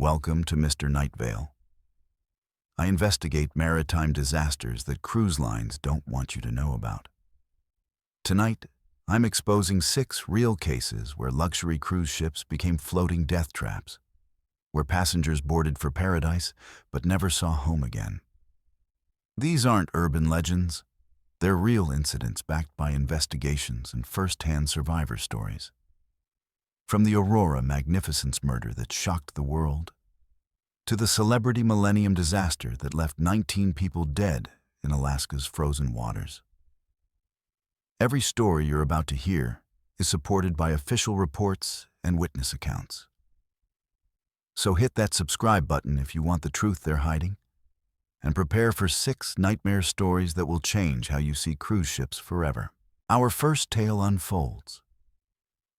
Welcome to Mr. Nightveil. I investigate maritime disasters that cruise lines don't want you to know about. Tonight, I'm exposing 6 real cases where luxury cruise ships became floating death traps, where passengers boarded for paradise but never saw home again. These aren't urban legends. They're real incidents backed by investigations and first-hand survivor stories. From the Aurora Magnificence Murder that shocked the world, to the celebrity Millennium Disaster that left 19 people dead in Alaska's frozen waters. Every story you're about to hear is supported by official reports and witness accounts. So hit that subscribe button if you want the truth they're hiding, and prepare for 6 nightmare stories that will change how you see cruise ships forever. Our first tale unfolds,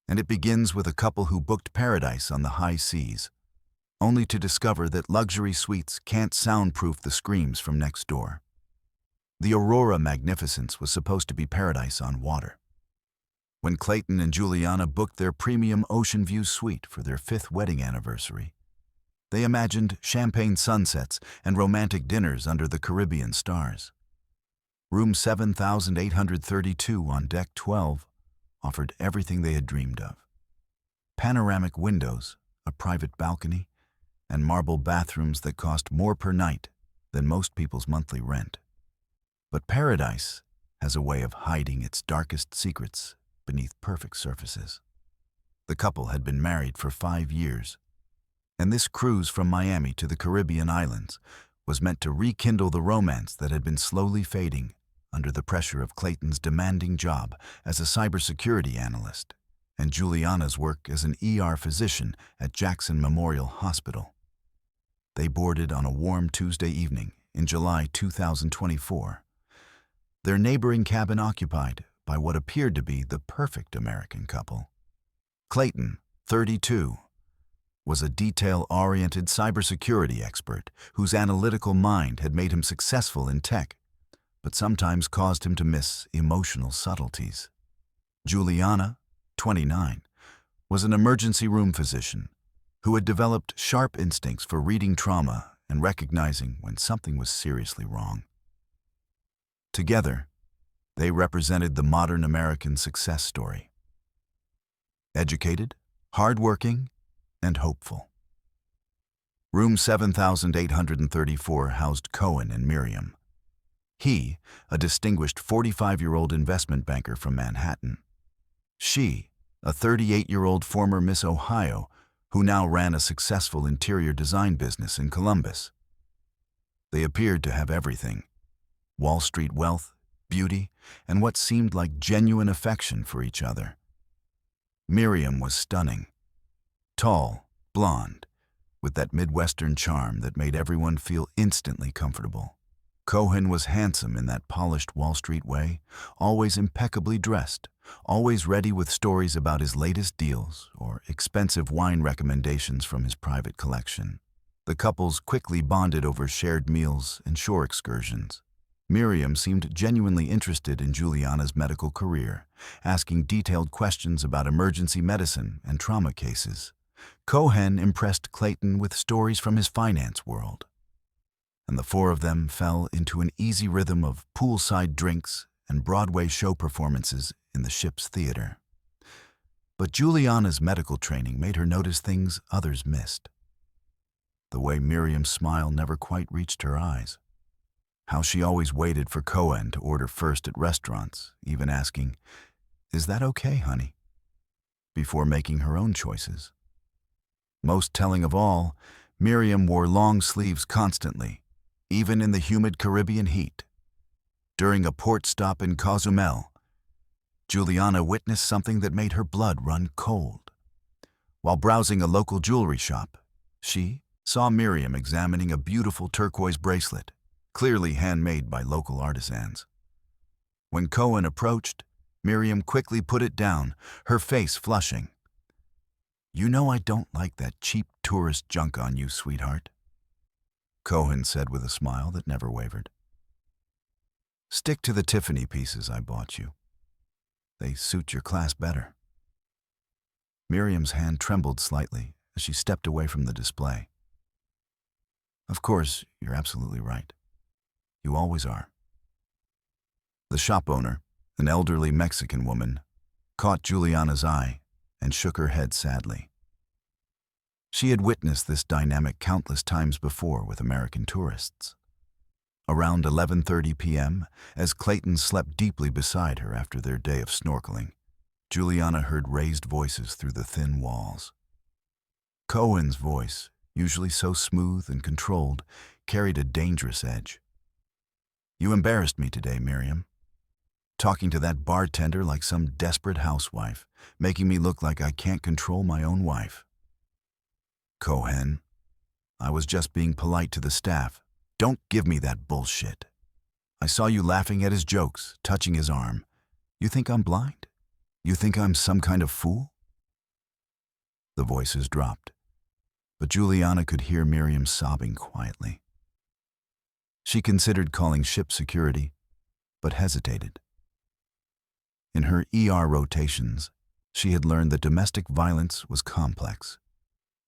and it begins with a couple who booked paradise on the high seas, only to discover that luxury suites can't soundproof the screams from next door. The Aurora Magnificence was supposed to be paradise on water. When Clayton and Juliana booked their premium ocean view suite for their 5th wedding anniversary, they imagined champagne sunsets and romantic dinners under the Caribbean stars. Room 7832 on Deck 12 offered everything they had dreamed of. Panoramic windows, a private balcony, and marble bathrooms that cost more per night than most people's monthly rent. But paradise has a way of hiding its darkest secrets beneath perfect surfaces. The couple had been married for 5 years, and this cruise from Miami to the Caribbean islands was meant to rekindle the romance that had been slowly fading under the pressure of Clayton's demanding job as a cybersecurity analyst and Juliana's work as an ER physician at Jackson Memorial Hospital. They boarded on a warm Tuesday evening in July 2024, their neighboring cabin occupied by what appeared to be the perfect American couple. Clayton, 32, was a detail-oriented cybersecurity expert whose analytical mind had made him successful in tech, but sometimes caused him to miss emotional subtleties. Juliana, 29, was an emergency room physician who had developed sharp instincts for reading trauma and recognizing when something was seriously wrong. Together, they represented the modern American success story. Educated, hardworking, and hopeful. Room 7834 housed Cohen and Miriam. He, a distinguished 45-year-old investment banker from Manhattan. She, a 38-year-old former Miss Ohio who now ran a successful interior design business in Columbus. They appeared to have everything: Wall Street wealth, beauty, and what seemed like genuine affection for each other. Miriam was stunning. Tall, blonde, with that Midwestern charm that made everyone feel instantly comfortable. Cohen was handsome in that polished Wall Street way, always impeccably dressed, always ready with stories about his latest deals or expensive wine recommendations from his private collection. The couples quickly bonded over shared meals and shore excursions. Miriam seemed genuinely interested in Juliana's medical career, asking detailed questions about emergency medicine and trauma cases. Cohen impressed Clayton with stories from his finance world, and the 4 of them fell into an easy rhythm of poolside drinks and Broadway show performances in the ship's theater. But Juliana's medical training made her notice things others missed. The way Miriam's smile never quite reached her eyes. How she always waited for Cohen to order first at restaurants, even asking, "Is that okay, honey?" before making her own choices. Most telling of all, Miriam wore long sleeves constantly, even in the humid Caribbean heat. During a port stop in Cozumel, Juliana witnessed something that made her blood run cold. While browsing a local jewelry shop, she saw Miriam examining a beautiful turquoise bracelet, clearly handmade by local artisans. When Cohen approached, Miriam quickly put it down, her face flushing. "You know I don't like that cheap tourist junk on you, sweetheart," Cohen said with a smile that never wavered. "Stick to the Tiffany pieces I bought you. They suit your class better." Miriam's hand trembled slightly as she stepped away from the display. Of course, you're absolutely right. You always are. The shop owner, an elderly Mexican woman, caught Juliana's eye and shook her head sadly. She had witnessed this dynamic countless times before with American tourists. Around 11:30 p.m., as Clayton slept deeply beside her after their day of snorkeling, Juliana heard raised voices through the thin walls. Cohen's voice, usually so smooth and controlled, carried a dangerous edge. "You embarrassed me today, Miriam. Talking to that bartender like some desperate housewife, making me look like I can't control my own wife." "Cohen, I was just being polite to the staff. Don't give me that bullshit. I saw you laughing at his jokes, touching his arm. You think I'm blind? You think I'm some kind of fool?" The voices dropped, but Juliana could hear Miriam sobbing quietly. She considered calling ship security, but hesitated. In her ER rotations, she had learned that domestic violence was complex,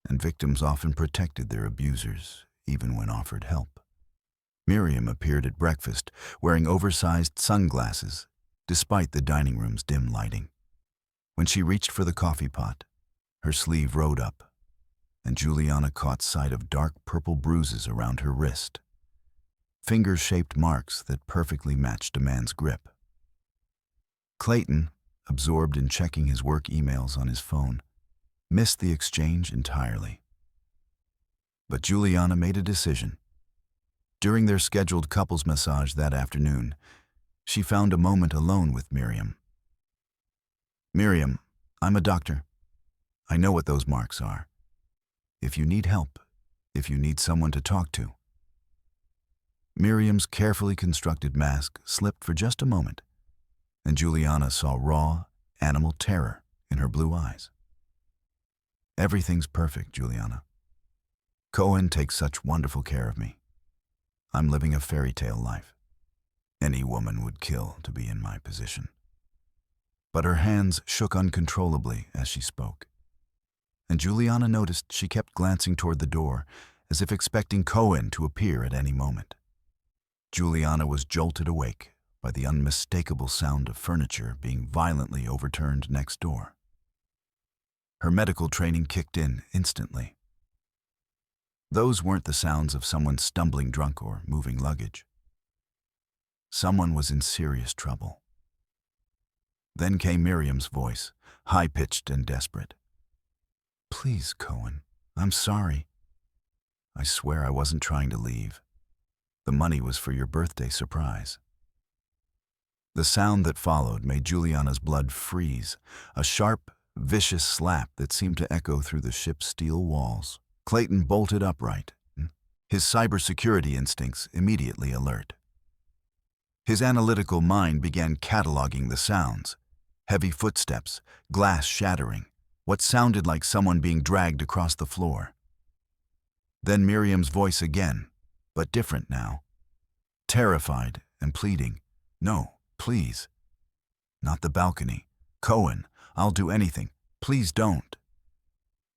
and victims often protected their abusers, even when offered help. Miriam appeared at breakfast wearing oversized sunglasses, despite the dining room's dim lighting. When she reached for the coffee pot, her sleeve rode up, and Juliana caught sight of dark purple bruises around her wrist, finger-shaped marks that perfectly matched a man's grip. Clayton, absorbed in checking his work emails on his phone, missed the exchange entirely. But Juliana made a decision. During their scheduled couples massage that afternoon, she found a moment alone with Miriam. "Miriam, I'm a doctor. I know what those marks are. If you need help, if you need someone to talk to." Miriam's carefully constructed mask slipped for just a moment, and Juliana saw raw, animal terror in her blue eyes. "Everything's perfect, Juliana. Cohen takes such wonderful care of me. I'm living a fairy tale life. Any woman would kill to be in my position." But her hands shook uncontrollably as she spoke, and Juliana noticed she kept glancing toward the door, as if expecting Cohen to appear at any moment. Juliana was jolted awake by the unmistakable sound of furniture being violently overturned next door. Her medical training kicked in instantly. Those weren't the sounds of someone stumbling drunk or moving luggage. Someone was in serious trouble. Then came Miriam's voice, high-pitched and desperate. "Please, Cohen, I'm sorry. I swear I wasn't trying to leave. The money was for your birthday surprise." The sound that followed made Juliana's blood freeze, a sharp, vicious slap that seemed to echo through the ship's steel walls. Clayton bolted upright, his cybersecurity instincts immediately alert. His analytical mind began cataloging the sounds: heavy footsteps, glass shattering, what sounded like someone being dragged across the floor. Then Miriam's voice again, but different now, terrified and pleading. "No. Please. Not the balcony. Cohen, I'll do anything. Please don't."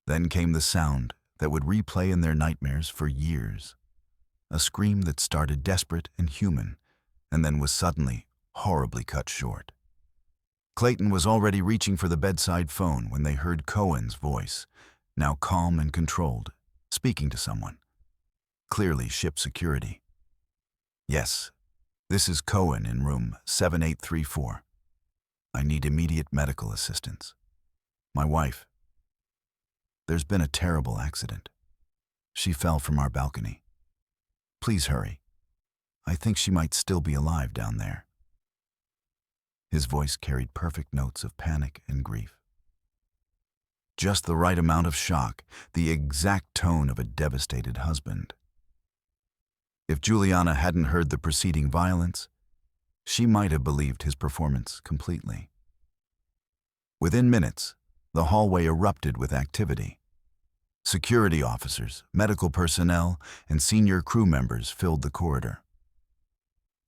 Then came the sound that would replay in their nightmares for years. A scream that started desperate and human, and then was suddenly horribly cut short. Clayton was already reaching for the bedside phone when they heard Cohen's voice, now calm and controlled, speaking to someone. Clearly ship security. "Yes. This is Cohen in room 7834. I need immediate medical assistance. My wife. There's been a terrible accident. She fell from our balcony. Please hurry. I think she might still be alive down there." His voice carried perfect notes of panic and grief. Just the right amount of shock, the exact tone of a devastated husband. If Juliana hadn't heard the preceding violence, she might have believed his performance completely. Within minutes, the hallway erupted with activity. Security officers, medical personnel, and senior crew members filled the corridor.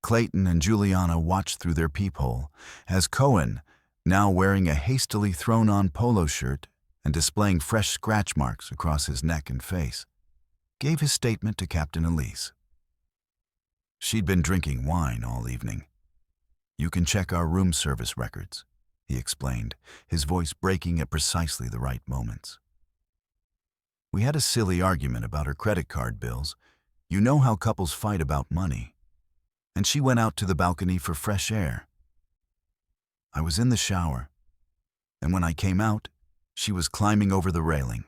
Clayton and Juliana watched through their peephole as Cohen, now wearing a hastily thrown-on polo shirt and displaying fresh scratch marks across his neck and face, gave his statement to Captain Elise. She'd been drinking wine all evening. "You can check our room service records," he explained, his voice breaking at precisely the right moments. "We had a silly argument about her credit card bills. You know how couples fight about money. And she went out to the balcony for fresh air. I was in the shower, and when I came out, she was climbing over the railing.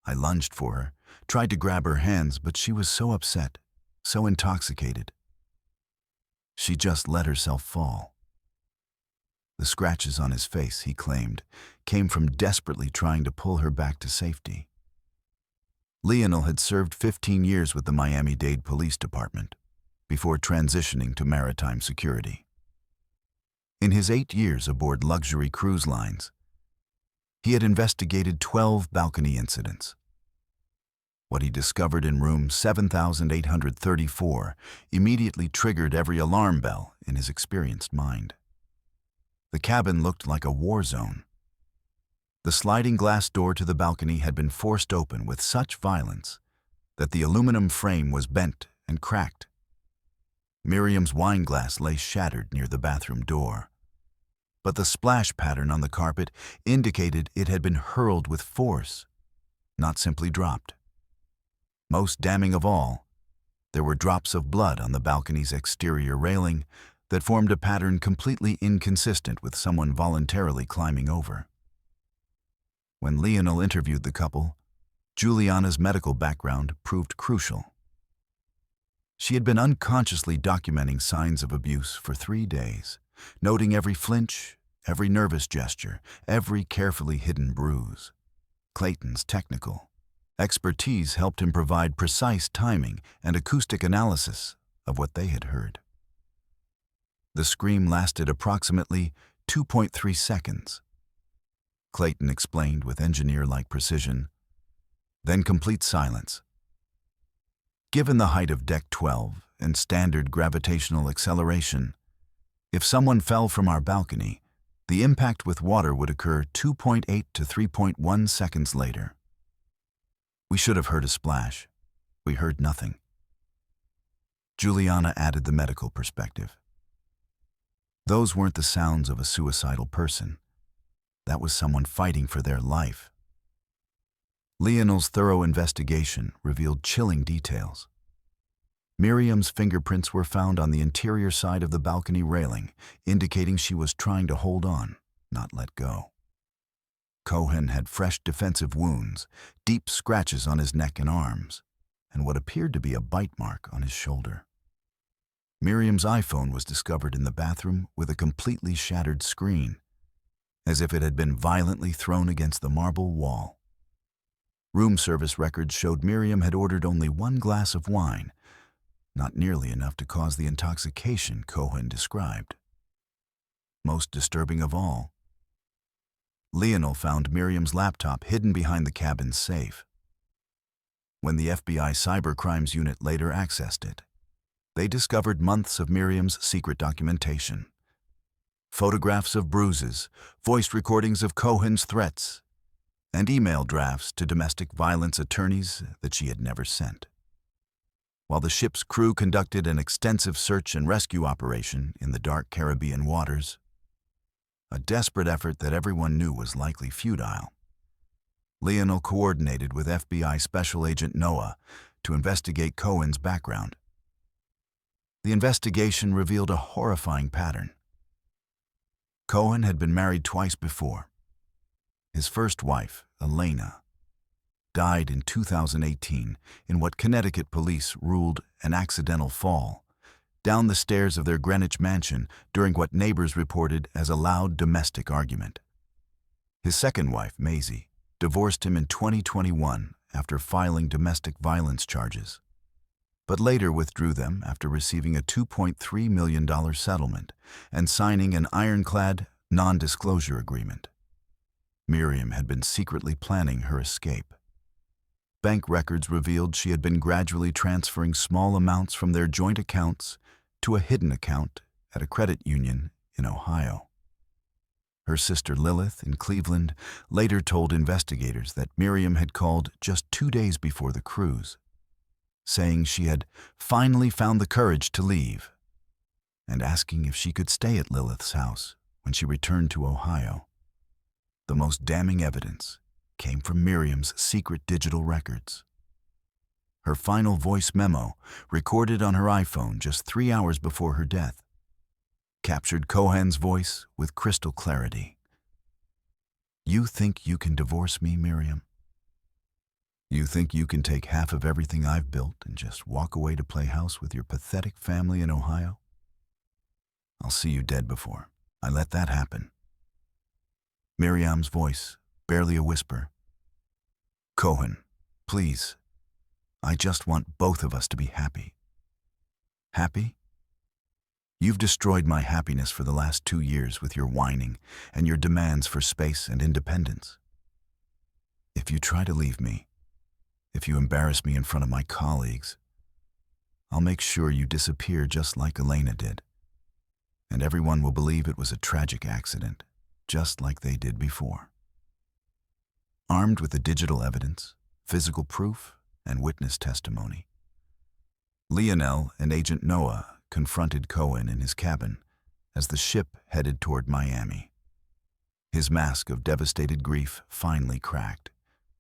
I lunged for her, tried to grab her hands, but she was so upset, so intoxicated. She just let herself fall." The scratches on his face, he claimed, came from desperately trying to pull her back to safety. Lionel had served 15 years with the Miami-Dade Police Department before transitioning to maritime security. In his 8 years aboard luxury cruise lines, he had investigated 12 balcony incidents. What he discovered in room 7834 immediately triggered every alarm bell in his experienced mind. The cabin looked like a war zone. The sliding glass door to the balcony had been forced open with such violence that the aluminum frame was bent and cracked. Miriam's wine glass lay shattered near the bathroom door, but the splash pattern on the carpet indicated it had been hurled with force, not simply dropped. Most damning of all, there were drops of blood on the balcony's exterior railing that formed a pattern completely inconsistent with someone voluntarily climbing over. When Lionel interviewed the couple, Juliana's medical background proved crucial. She had been unconsciously documenting signs of abuse for 3 days, noting every flinch, every nervous gesture, every carefully hidden bruise. Clayton's technical expertise helped him provide precise timing and acoustic analysis of what they had heard. The scream lasted approximately 2.3 seconds. Clayton explained with engineer-like precision, then complete silence. Given the height of Deck 12 and standard gravitational acceleration, if someone fell from our balcony, the impact with water would occur 2.8 to 3.1 seconds later. We should have heard a splash. We heard nothing. Juliana added the medical perspective. Those weren't the sounds of a suicidal person. That was someone fighting for their life. Lionel's thorough investigation revealed chilling details. Miriam's fingerprints were found on the interior side of the balcony railing, indicating she was trying to hold on, not let go. Cohen had fresh defensive wounds, deep scratches on his neck and arms, and what appeared to be a bite mark on his shoulder. Miriam's iPhone was discovered in the bathroom with a completely shattered screen, as if it had been violently thrown against the marble wall. Room service records showed Miriam had ordered only 1 glass of wine, not nearly enough to cause the intoxication Cohen described. Most disturbing of all, Lionel found Miriam's laptop hidden behind the cabin's safe. When the FBI Cybercrimes Unit later accessed it, they discovered months of Miriam's secret documentation. Photographs of bruises, voice recordings of Cohen's threats, and email drafts to domestic violence attorneys that she had never sent. While the ship's crew conducted an extensive search and rescue operation in the dark Caribbean waters, a desperate effort that everyone knew was likely futile, Lionel coordinated with FBI Special Agent Noah to investigate Cohen's background. The investigation revealed a horrifying pattern. Cohen had been married twice before. His first wife, Elena, died in 2018 in what Connecticut police ruled an accidental fall down the stairs of their Greenwich mansion during what neighbors reported as a loud domestic argument. His second wife, Maisie, divorced him in 2021 after filing domestic violence charges, but later withdrew them after receiving a $2.3 million settlement and signing an ironclad non-disclosure agreement. Miriam had been secretly planning her escape. Bank records revealed she had been gradually transferring small amounts from their joint accounts to a hidden account at a credit union in Ohio. Her sister Lilith in Cleveland later told investigators that Miriam had called just 2 days before the cruise, saying she had finally found the courage to leave, and asking if she could stay at Lilith's house when she returned to Ohio. The most damning evidence came from Miriam's secret digital records. Her final voice memo, recorded on her iPhone just 3 hours before her death, captured Cohen's voice with crystal clarity. "You think you can divorce me, Miriam? You think you can take half of everything I've built and just walk away to play house with your pathetic family in Ohio? I'll see you dead before I let that happen." Miriam's voice, barely a whisper. "Cohen, please. I just want both of us to be happy." Happy? You've destroyed my happiness for the last 2 years with your whining and your demands for space and independence. If you try to leave me, if you embarrass me in front of my colleagues, I'll make sure you disappear just like Elena did. And everyone will believe it was a tragic accident, just like they did before. Armed with the digital evidence, physical proof, and witness testimony, Lionel and Agent Noah confronted Cohen in his cabin as the ship headed toward Miami. His mask of devastated grief finally cracked,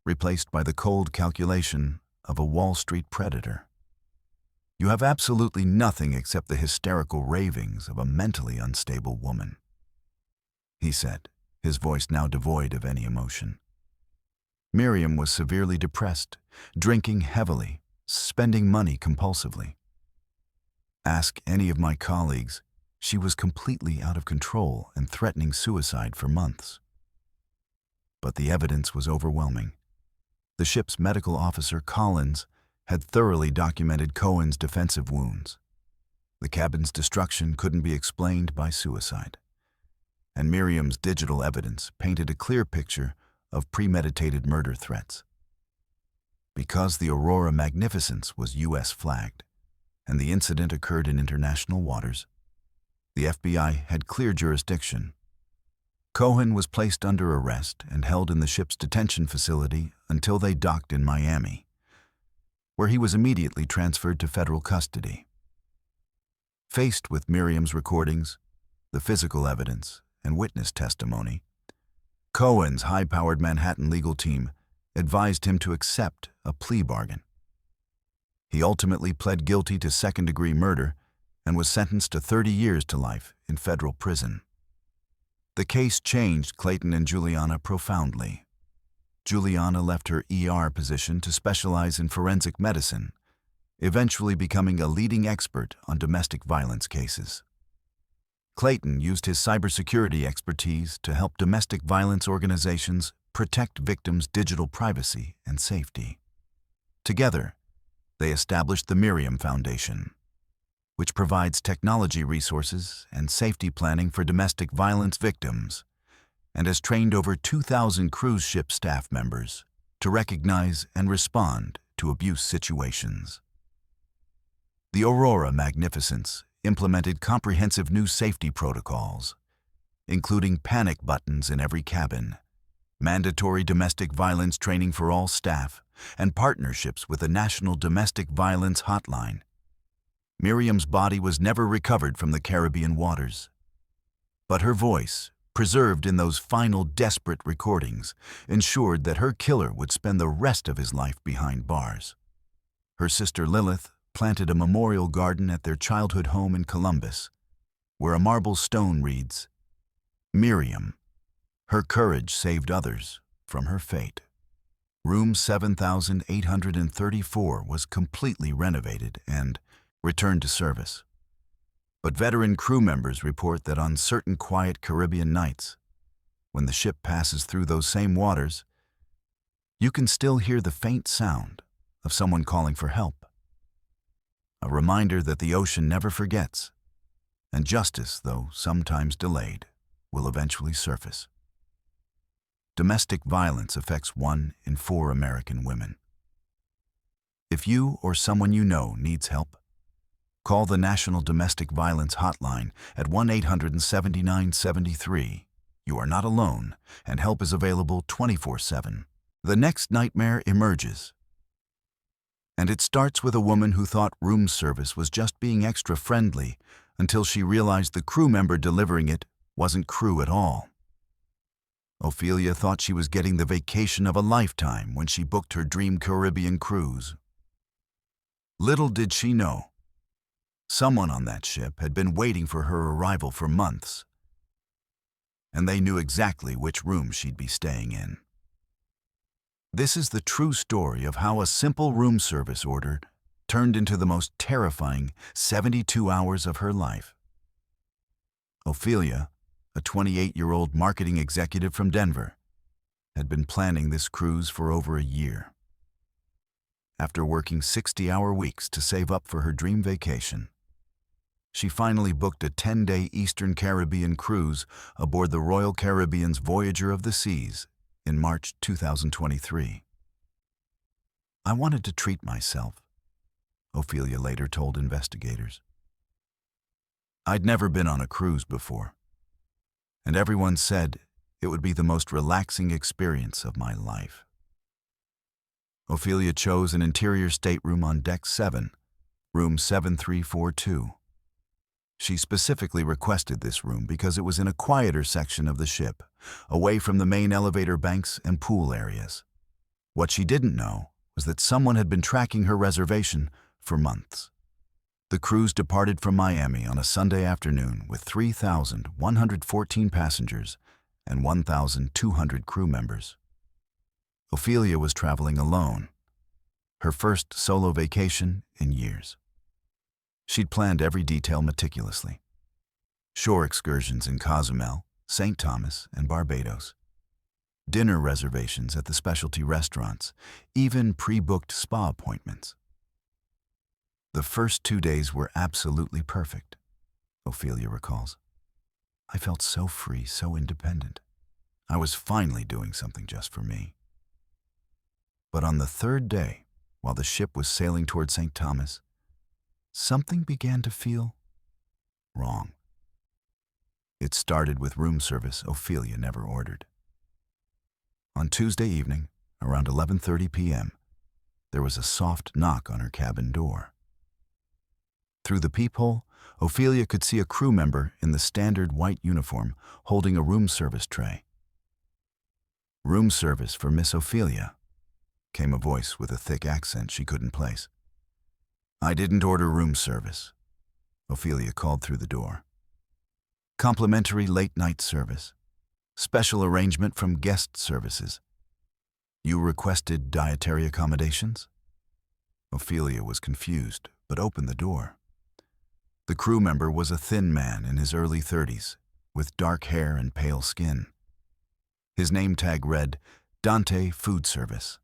replaced by the cold calculation of a Wall Street predator. "You have absolutely nothing except the hysterical ravings of a mentally unstable woman," he said, his voice now devoid of any emotion. Miriam was severely depressed, drinking heavily, spending money compulsively. Ask any of my colleagues, she was completely out of control and threatening suicide for months. But the evidence was overwhelming. The ship's medical officer, Collins, had thoroughly documented Cohen's defensive wounds. The cabin's destruction couldn't be explained by suicide. And Miriam's digital evidence painted a clear picture of premeditated murder threats. Because the Aurora Magnificence was U.S. flagged, and the incident occurred in international waters, the FBI had clear jurisdiction. Cohen was placed under arrest and held in the ship's detention facility until they docked in Miami, where he was immediately transferred to federal custody. Faced with Miriam's recordings, the physical evidence, and witness testimony, Cohen's high-powered Manhattan legal team advised him to accept a plea bargain. He ultimately pled guilty to second-degree murder and was sentenced to 30 years to life in federal prison. The case changed Clayton and Juliana profoundly. Juliana left her ER position to specialize in forensic medicine, eventually becoming a leading expert on domestic violence cases. Clayton used his cybersecurity expertise to help domestic violence organizations protect victims' digital privacy and safety. Together, they established the Miriam Foundation, which provides technology resources and safety planning for domestic violence victims, and has trained over 2,000 cruise ship staff members to recognize and respond to abuse situations. The Aurora Magnificence implemented comprehensive new safety protocols, including panic buttons in every cabin, mandatory domestic violence training for all staff, and partnerships with the National Domestic Violence Hotline. Miriam's body was never recovered from the Caribbean waters, but her voice, preserved in those final desperate recordings, ensured that her killer would spend the rest of his life behind bars. Her sister Lilith planted a memorial garden at their childhood home in Columbus, where a marble stone reads, "Miriam, her courage saved others from her fate." Room 7834 was completely renovated and returned to service. But veteran crew members report that on certain quiet Caribbean nights, when the ship passes through those same waters, you can still hear the faint sound of someone calling for help. A reminder that the ocean never forgets, and justice, though sometimes delayed, will eventually surface. Domestic violence affects 1 in 4 American women. If you or someone you know needs help, call the National Domestic Violence Hotline at 1-800-7973 You are not alone, and help is available 24/7. The next nightmare emerges. And it starts with a woman who thought room service was just being extra friendly until she realized the crew member delivering it wasn't crew at all. Ophelia thought she was getting the vacation of a lifetime when she booked her dream Caribbean cruise. Little did she know, someone on that ship had been waiting for her arrival for months, and they knew exactly which room she'd be staying in. This is the true story of how a simple room service order turned into the most terrifying 72 hours of her life. Ophelia, a 28-year-old marketing executive from Denver, had been planning this cruise for over a year. After working 60-hour weeks to save up for her dream vacation, she finally booked a 10-day Eastern Caribbean cruise aboard the Royal Caribbean's Voyager of the Seas in March 2023. "I wanted to treat myself," Ophelia later told investigators. "I'd never been on a cruise before, and everyone said it would be the most relaxing experience of my life." Ophelia chose an interior stateroom on Deck 7, room 7342. She specifically requested this room because it was in a quieter section of the ship, away from the main elevator banks and pool areas. What she didn't know was that someone had been tracking her reservation for months. The cruise departed from Miami on a Sunday afternoon with 3,114 passengers and 1,200 crew members. Ophelia was traveling alone, her first solo vacation in years. She'd planned every detail meticulously. Shore excursions in Cozumel, St. Thomas, and Barbados. Dinner reservations at the specialty restaurants, even pre-booked spa appointments. The first 2 days were absolutely perfect, Ophelia recalls. "I felt so free, so independent. I was finally doing something just for me." But on the third day, while the ship was sailing toward St. Thomas, something began to feel wrong. It started with room service Ophelia never ordered. On Tuesday evening, around 11:30 p.m., there was a soft knock on her cabin door. Through the peephole, Ophelia could see a crew member in the standard white uniform holding a room service tray. "Room service for Miss Ophelia," came a voice with a thick accent she couldn't place. "I didn't order room service," Ophelia called through the door. "Complimentary late-night service. Special arrangement from guest services. You requested dietary accommodations?" Ophelia was confused, but opened the door. The crew member was a thin man in his early 30s, with dark hair and pale skin. His name tag read, "Dante Food Service."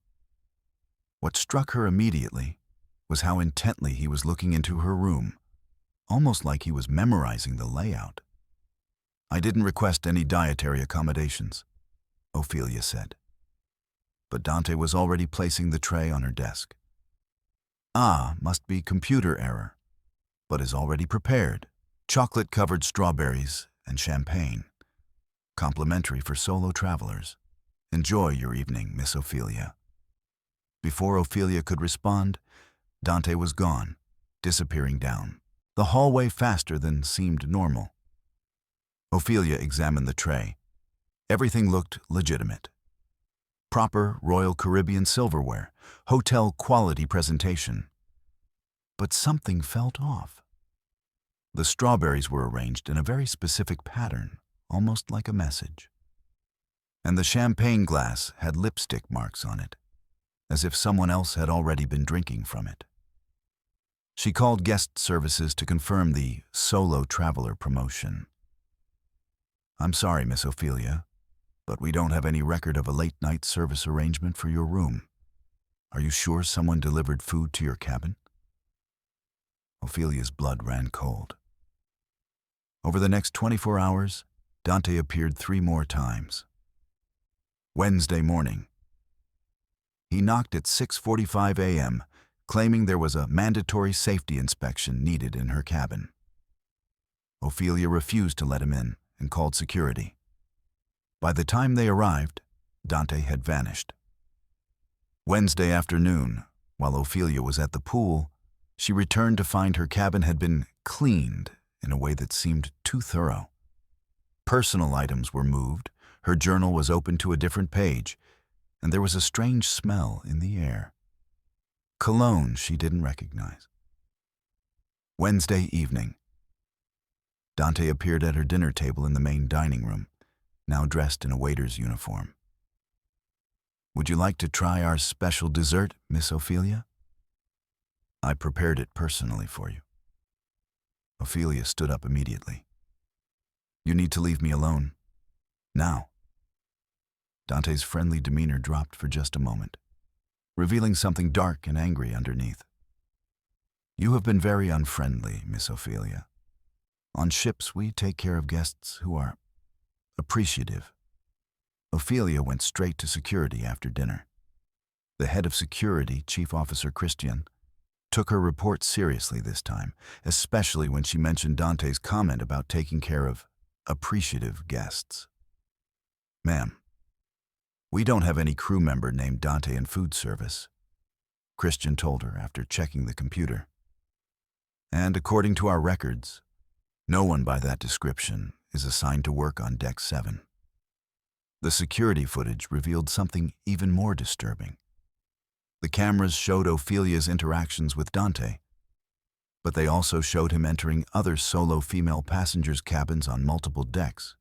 What struck her immediately was how intently he was looking into her room, almost like he was memorizing the layout. "I didn't request any dietary accommodations," Ophelia said. But Dante was already placing the tray on her desk. "Ah, must be computer error, but is already prepared. Chocolate-covered strawberries and champagne. Complimentary for solo travelers. Enjoy your evening, Miss Ophelia." Before Ophelia could respond, Dante was gone, disappearing down the hallway faster than seemed normal. Ophelia examined the tray. Everything looked legitimate. Proper Royal Caribbean silverware, hotel-quality presentation. But something felt off. The strawberries were arranged in a very specific pattern, almost like a message. And the champagne glass had lipstick marks on it, as if someone else had already been drinking from it. She called guest services to confirm the solo traveler promotion. "I'm sorry, Miss Ophelia, but we don't have any record of a late-night service arrangement for your room. Are you sure someone delivered food to your cabin?" Ophelia's blood ran cold. Over the next 24 hours, Dante appeared 3 more times. Wednesday morning. He knocked at 6:45 a.m., claiming there was a mandatory safety inspection needed in her cabin. Ophelia refused to let him in and called security. By the time they arrived, Dante had vanished. Wednesday afternoon, while Ophelia was at the pool, she returned to find her cabin had been cleaned in a way that seemed too thorough. Personal items were moved, her journal was opened to a different page, and there was a strange smell in the air. Cologne she didn't recognize. Wednesday evening. Dante appeared at her dinner table in the main dining room, now dressed in a waiter's uniform. "Would you like to try our special dessert, Miss Ophelia? I prepared it personally for you." Ophelia stood up immediately. "You need to leave me alone. Now." Dante's friendly demeanor dropped for just a moment, revealing something dark and angry underneath. "You have been very unfriendly, Miss Ophelia. On ships, we take care of guests who are appreciative." Ophelia went straight to security after dinner. The head of security, Chief Officer Christian, took her report seriously this time, especially when she mentioned Dante's comment about taking care of appreciative guests. "Ma'am, we don't have any crew member named Dante in food service," Christian told her after checking the computer. "And according to our records, no one by that description is assigned to work on Deck 7. The security footage revealed something even more disturbing. The cameras showed Ophelia's interactions with Dante, but they also showed him entering other solo female passengers' cabins on multiple decks,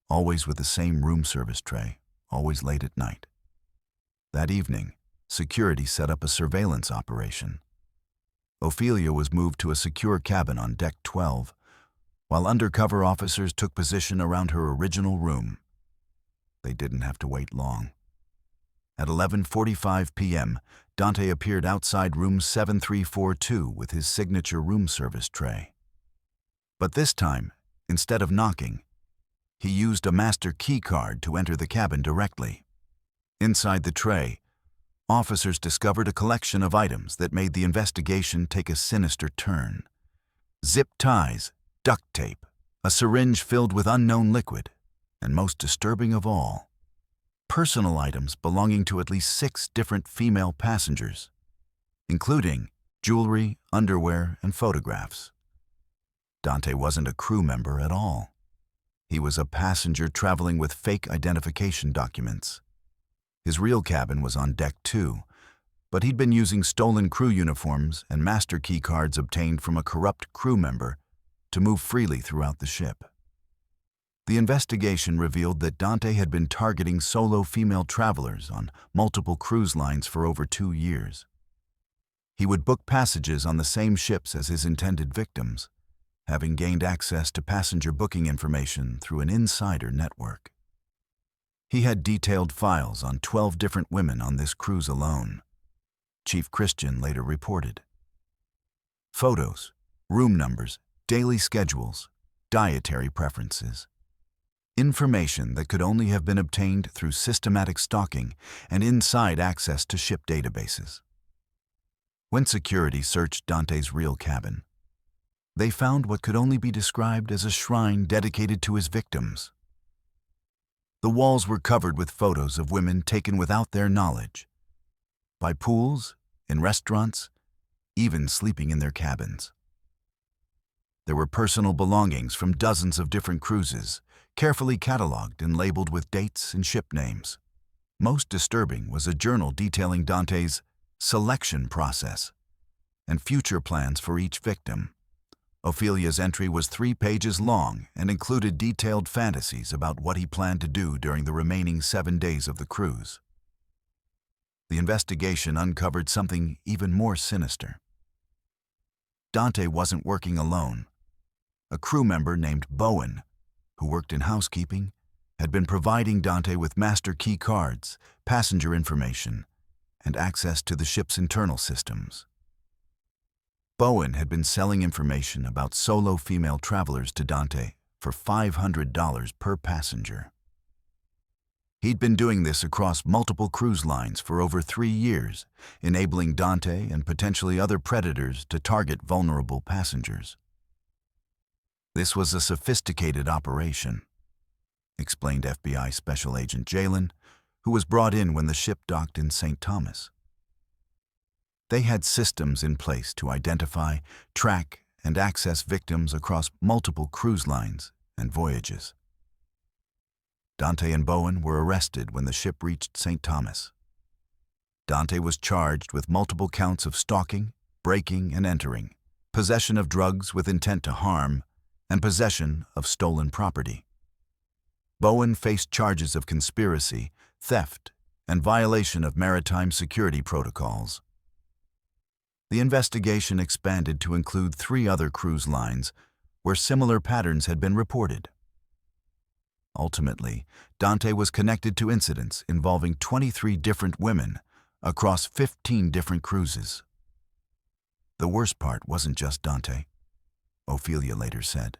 always with the same room service tray, always late at night. That evening, security set up a surveillance operation. Ophelia was moved to a secure cabin on Deck 12, while undercover officers took position around her original room. They didn't have to wait long. At 11:45 p.m., Dante appeared outside room 7342 with his signature room service tray. But this time, instead of knocking, he used a master key card to enter the cabin directly. Inside the tray, officers discovered a collection of items that made the investigation take a sinister turn. Zip ties, duct tape, a syringe filled with unknown liquid, and most disturbing of all, personal items belonging to at least 6 different female passengers, including jewelry, underwear, and photographs. Dante wasn't a crew member at all. He was a passenger traveling with fake identification documents. His real cabin was on Deck 2, but he'd been using stolen crew uniforms and master key cards obtained from a corrupt crew member to move freely throughout the ship. The investigation revealed that Dante had been targeting solo female travelers on multiple cruise lines for over 2 years. He would book passages on the same ships as his intended victims, having gained access to passenger booking information through an insider network. He had detailed files on 12 different women on this cruise alone, Chief Christian later reported. Photos, room numbers, daily schedules, dietary preferences. Information that could only have been obtained through systematic stalking and inside access to ship databases. When security searched Dante's real cabin, they found what could only be described as a shrine dedicated to his victims. The walls were covered with photos of women taken without their knowledge, by pools, in restaurants, even sleeping in their cabins. There were personal belongings from dozens of different cruises, carefully cataloged and labeled with dates and ship names. Most disturbing was a journal detailing Dante's selection process and future plans for each victim. Ophelia's entry was 3 pages long and included detailed fantasies about what he planned to do during the remaining 7 days of the cruise. The investigation uncovered something even more sinister. Dante wasn't working alone. A crew member named Bowen, who worked in housekeeping, had been providing Dante with master key cards, passenger information, and access to the ship's internal systems. Bowen had been selling information about solo female travelers to Dante for $500 per passenger. He'd been doing this across multiple cruise lines for over 3 years, enabling Dante and potentially other predators to target vulnerable passengers. This was a sophisticated operation. explained FBI Special Agent Jalen, who was brought in when the ship docked in St. Thomas. They had systems in place to identify, track, and access victims across multiple cruise lines and voyages. Dante and Bowen were arrested when the ship reached St. Thomas. Dante was charged with multiple counts of stalking, breaking and entering, possession of drugs with intent to harm, and possession of stolen property. Bowen faced charges of conspiracy, theft, and violation of maritime security protocols. The investigation expanded to include 3 other cruise lines where similar patterns had been reported. Ultimately, Dante was connected to incidents involving 23 different women across 15 different cruises. The worst part wasn't just Dante, Ophelia later said.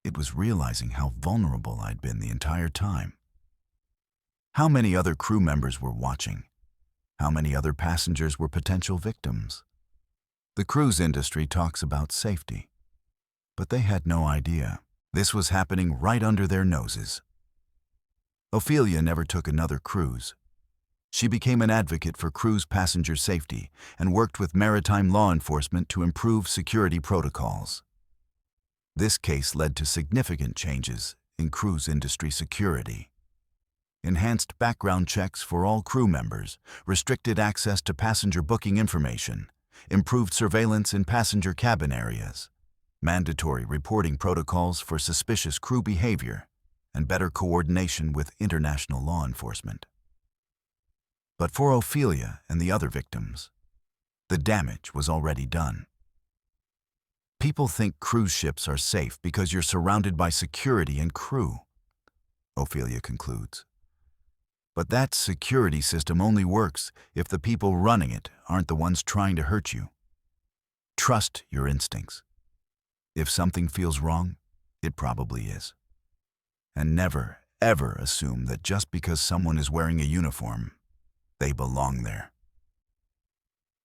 It was realizing how vulnerable I'd been the entire time. How many other crew members were watching? How many other passengers were potential victims? The cruise industry talks about safety, but they had no idea this was happening right under their noses. Ophelia never took another cruise. She became an advocate for cruise passenger safety and worked with maritime law enforcement to improve security protocols. This case led to significant changes in cruise industry security. Enhanced background checks for all crew members, restricted access to passenger booking information, improved surveillance in passenger cabin areas, mandatory reporting protocols for suspicious crew behavior, and better coordination with international law enforcement. But for Ophelia and the other victims, the damage was already done. People think cruise ships are safe because you're surrounded by security and crew, Ophelia concludes. But that security system only works if the people running it aren't the ones trying to hurt you. Trust your instincts. If something feels wrong, it probably is. And never, ever assume that just because someone is wearing a uniform, they belong there.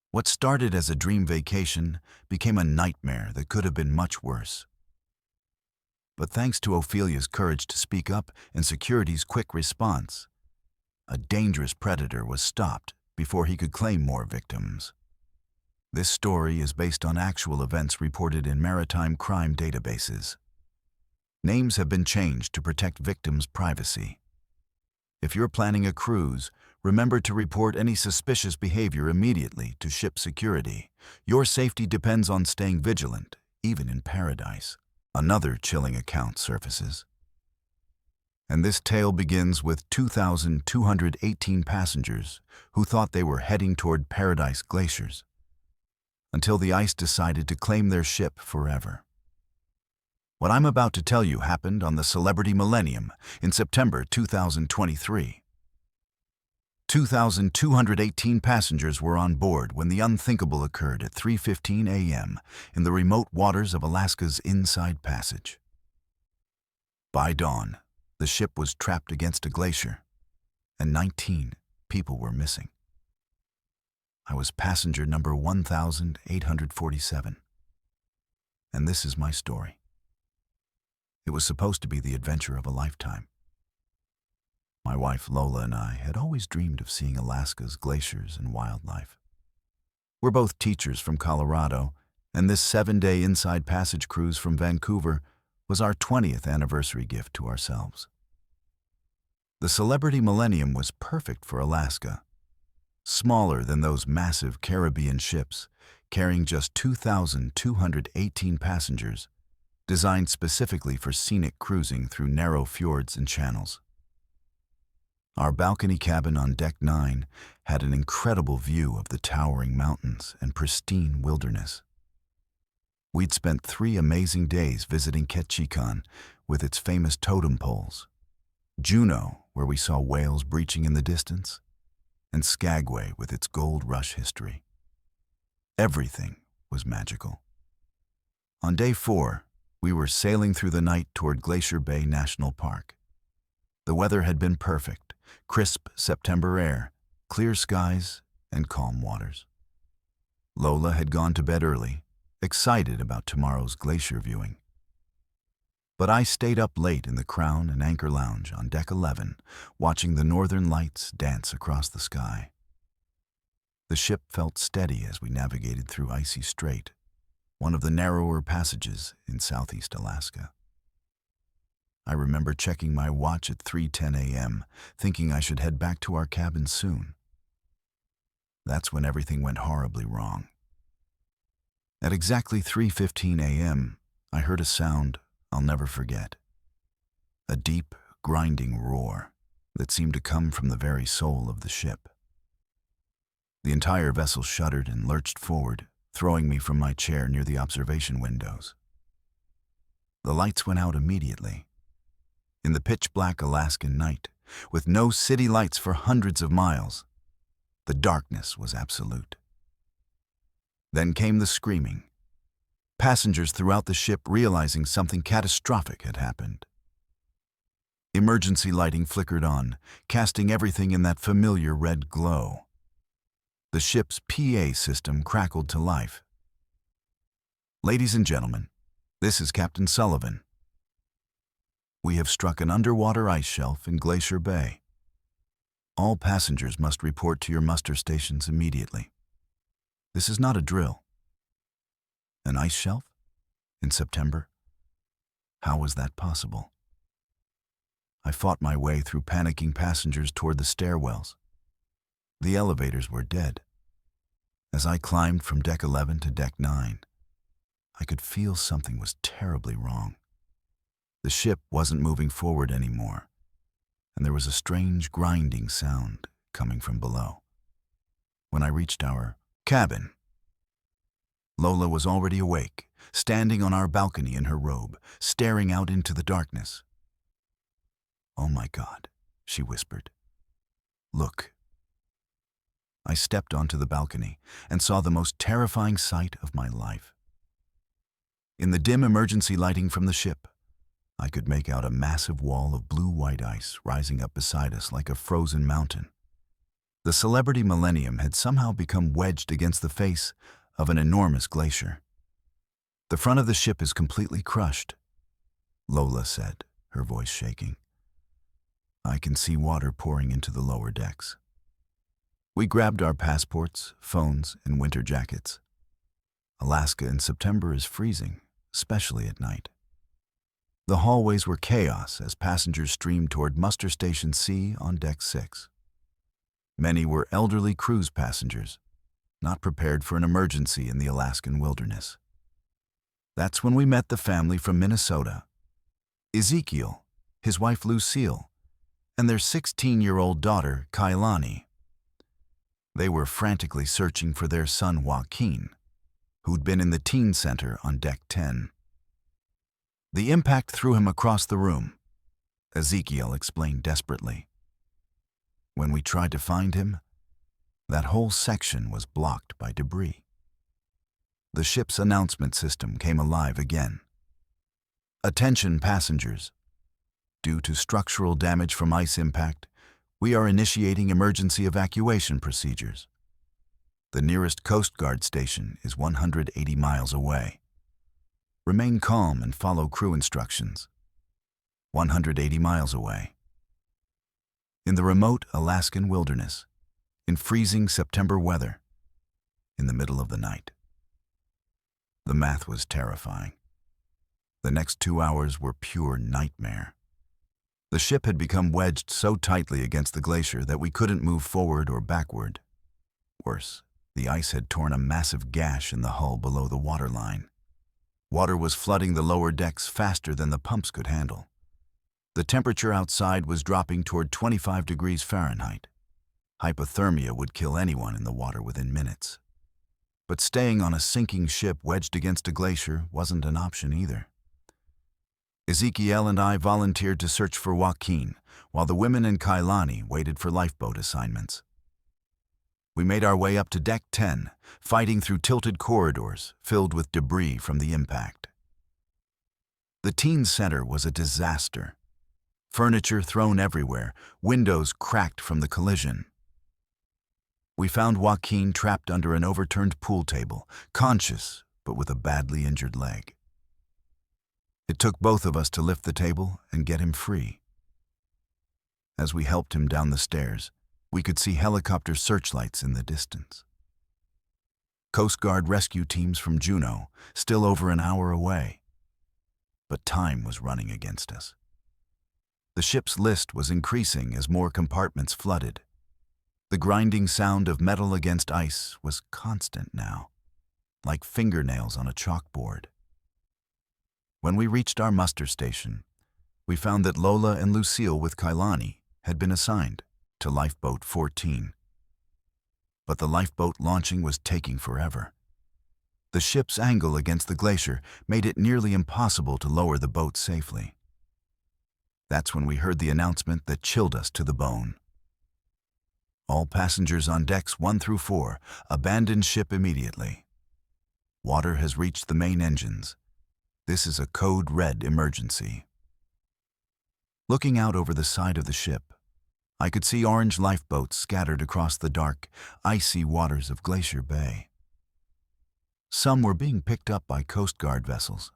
What started as a dream vacation became a nightmare that could have been much worse. But thanks to Ophelia's courage to speak up and security's quick response, a dangerous predator was stopped before he could claim more victims. This story is based on actual events reported in maritime crime databases. Names have been changed to protect victims' privacy. If you're planning a cruise, remember to report any suspicious behavior immediately to ship security. Your safety depends on staying vigilant, even in paradise. Another chilling account surfaces. And this tale begins with 2,218 passengers who thought they were heading toward paradise glaciers, until the ice decided to claim their ship forever. What I'm about to tell you happened on the Celebrity Millennium in September 2023. 2,218 passengers were on board when the unthinkable occurred at 3:15 a.m. in the remote waters of Alaska's Inside Passage. By dawn, the ship was trapped against a glacier, and 19 people were missing. I was passenger number 1,847. And this is my story. It was supposed to be the adventure of a lifetime. My wife Lola and I had always dreamed of seeing Alaska's glaciers and wildlife. We're both teachers from Colorado, and this 7-day Inside Passage cruise from Vancouver was our 20th anniversary gift to ourselves. The Celebrity Millennium was perfect for Alaska. Smaller than those massive Caribbean ships, carrying just 2,218 passengers, designed specifically for scenic cruising through narrow fjords and channels. Our balcony cabin on Deck 9 had an incredible view of the towering mountains and pristine wilderness. We'd spent 3 amazing days visiting Ketchikan with its famous totem poles, Juneau, where we saw whales breaching in the distance, and Skagway with its gold rush history. Everything was magical. On day 4, we were sailing through the night toward Glacier Bay National Park. The weather had been perfect, crisp September air, clear skies, and calm waters. Lola had gone to bed early, excited about tomorrow's glacier viewing. But I stayed up late in the Crown and Anchor Lounge on Deck 11, watching the northern lights dance across the sky. The ship felt steady as we navigated through Icy Strait, one of the narrower passages in southeast Alaska. I remember checking my watch at 3:10 a.m., thinking I should head back to our cabin soon. That's when everything went horribly wrong. At exactly 3:15 a.m., I heard a sound I'll never forget. A deep, grinding roar that seemed to come from the very soul of the ship. The entire vessel shuddered and lurched forward, throwing me from my chair near the observation windows. The lights went out immediately. In the pitch-black Alaskan night, with no city lights for hundreds of miles, the darkness was absolute. Then came the screaming. Passengers throughout the ship realizing something catastrophic had happened. Emergency lighting flickered on, casting everything in that familiar red glow. The ship's PA system crackled to life. "Ladies and gentlemen, this is Captain Sullivan. We have struck an underwater ice shelf in Glacier Bay. All passengers must report to your muster stations immediately. This is not a drill." An ice shelf? In September? How was that possible? I fought my way through panicking passengers toward the stairwells. The elevators were dead. As I climbed from Deck 11 to Deck 9, I could feel something was terribly wrong. The ship wasn't moving forward anymore, and there was a strange grinding sound coming from below. When I reached our cabin, Lola was already awake, standing on our balcony in her robe, staring out into the darkness. "Oh my God," she whispered. "Look." I stepped onto the balcony and saw the most terrifying sight of my life. In the dim emergency lighting from the ship, I could make out a massive wall of blue-white ice rising up beside us like a frozen mountain. The Celebrity Millennium had somehow become wedged against the face of an enormous glacier. "The front of the ship is completely crushed," Lola said, her voice shaking. "I can see water pouring into the lower decks." We grabbed our passports, phones, and winter jackets. Alaska in September is freezing, especially at night. The hallways were chaos as passengers streamed toward Muster Station C on Deck 6. Many were elderly cruise passengers, not prepared for an emergency in the Alaskan wilderness. That's when we met the family from Minnesota. Ezekiel, his wife Lucille, and their 16-year-old daughter Kailani. They were frantically searching for their son Joaquin, who'd been in the teen center on Deck 10. "The impact threw him across the room," Ezekiel explained desperately. "When we tried to find him, that whole section was blocked by debris." The ship's announcement system came alive again. "Attention passengers. Due to structural damage from ice impact, we are initiating emergency evacuation procedures. The nearest Coast Guard station is 180 miles away. Remain calm and follow crew instructions. 180 miles away. In the remote Alaskan wilderness, in freezing September weather, in the middle of the night." The math was terrifying. The next 2 hours were pure nightmare. The ship had become wedged so tightly against the glacier that we couldn't move forward or backward. Worse, the ice had torn a massive gash in the hull below the waterline. Water was flooding the lower decks faster than the pumps could handle. The temperature outside was dropping toward 25 degrees Fahrenheit. Hypothermia would kill anyone in the water within minutes. But staying on a sinking ship wedged against a glacier wasn't an option either. Ezekiel and I volunteered to search for Joaquin, while the women and Kailani waited for lifeboat assignments. We made our way up to Deck 10, fighting through tilted corridors filled with debris from the impact. The teen center was a disaster. Furniture thrown everywhere, windows cracked from the collision. We found Joaquin trapped under an overturned pool table, conscious but with a badly injured leg. It took both of us to lift the table and get him free. As we helped him down the stairs, we could see helicopter searchlights in the distance. Coast Guard rescue teams from Juneau, still over an hour away. But time was running against us. The ship's list was increasing as more compartments flooded. The grinding sound of metal against ice was constant now, like fingernails on a chalkboard. When we reached our muster station, we found that Lola and Lucille with Kailani had been assigned to Lifeboat 14. But the lifeboat launching was taking forever. The ship's angle against the glacier made it nearly impossible to lower the boat safely. That's when we heard the announcement that chilled us to the bone. All passengers on decks 1 through 4 abandon ship immediately. Water has reached the main engines. This is a code red emergency. Looking out over the side of the ship, I could see orange lifeboats scattered across the dark, icy waters of Glacier Bay. Some were being picked up by Coast Guard vessels,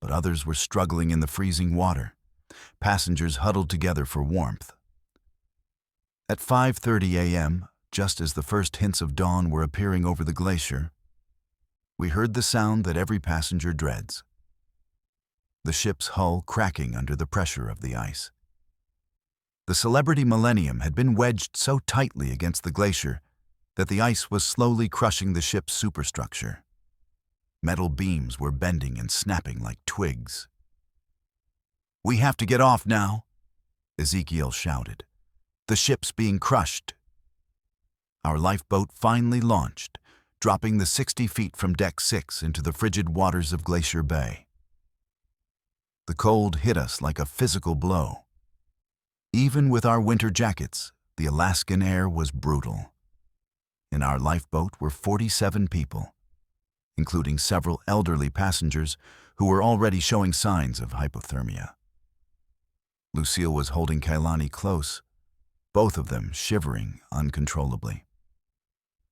but others were struggling in the freezing water, passengers huddled together for warmth. At 5:30 a.m., just as the first hints of dawn were appearing over the glacier, we heard the sound that every passenger dreads. The ship's hull cracking under the pressure of the ice. The Celebrity Millennium had been wedged so tightly against the glacier that the ice was slowly crushing the ship's superstructure. Metal beams were bending and snapping like twigs. "We have to get off now," Ezekiel shouted. "The ship's being crushed." Our lifeboat finally launched, dropping the 60 feet from deck 6 into the frigid waters of Glacier Bay. The cold hit us like a physical blow. Even with our winter jackets, the Alaskan air was brutal. In our lifeboat were 47 people, including several elderly passengers who were already showing signs of hypothermia. Lucille was holding Kailani close, both of them shivering uncontrollably.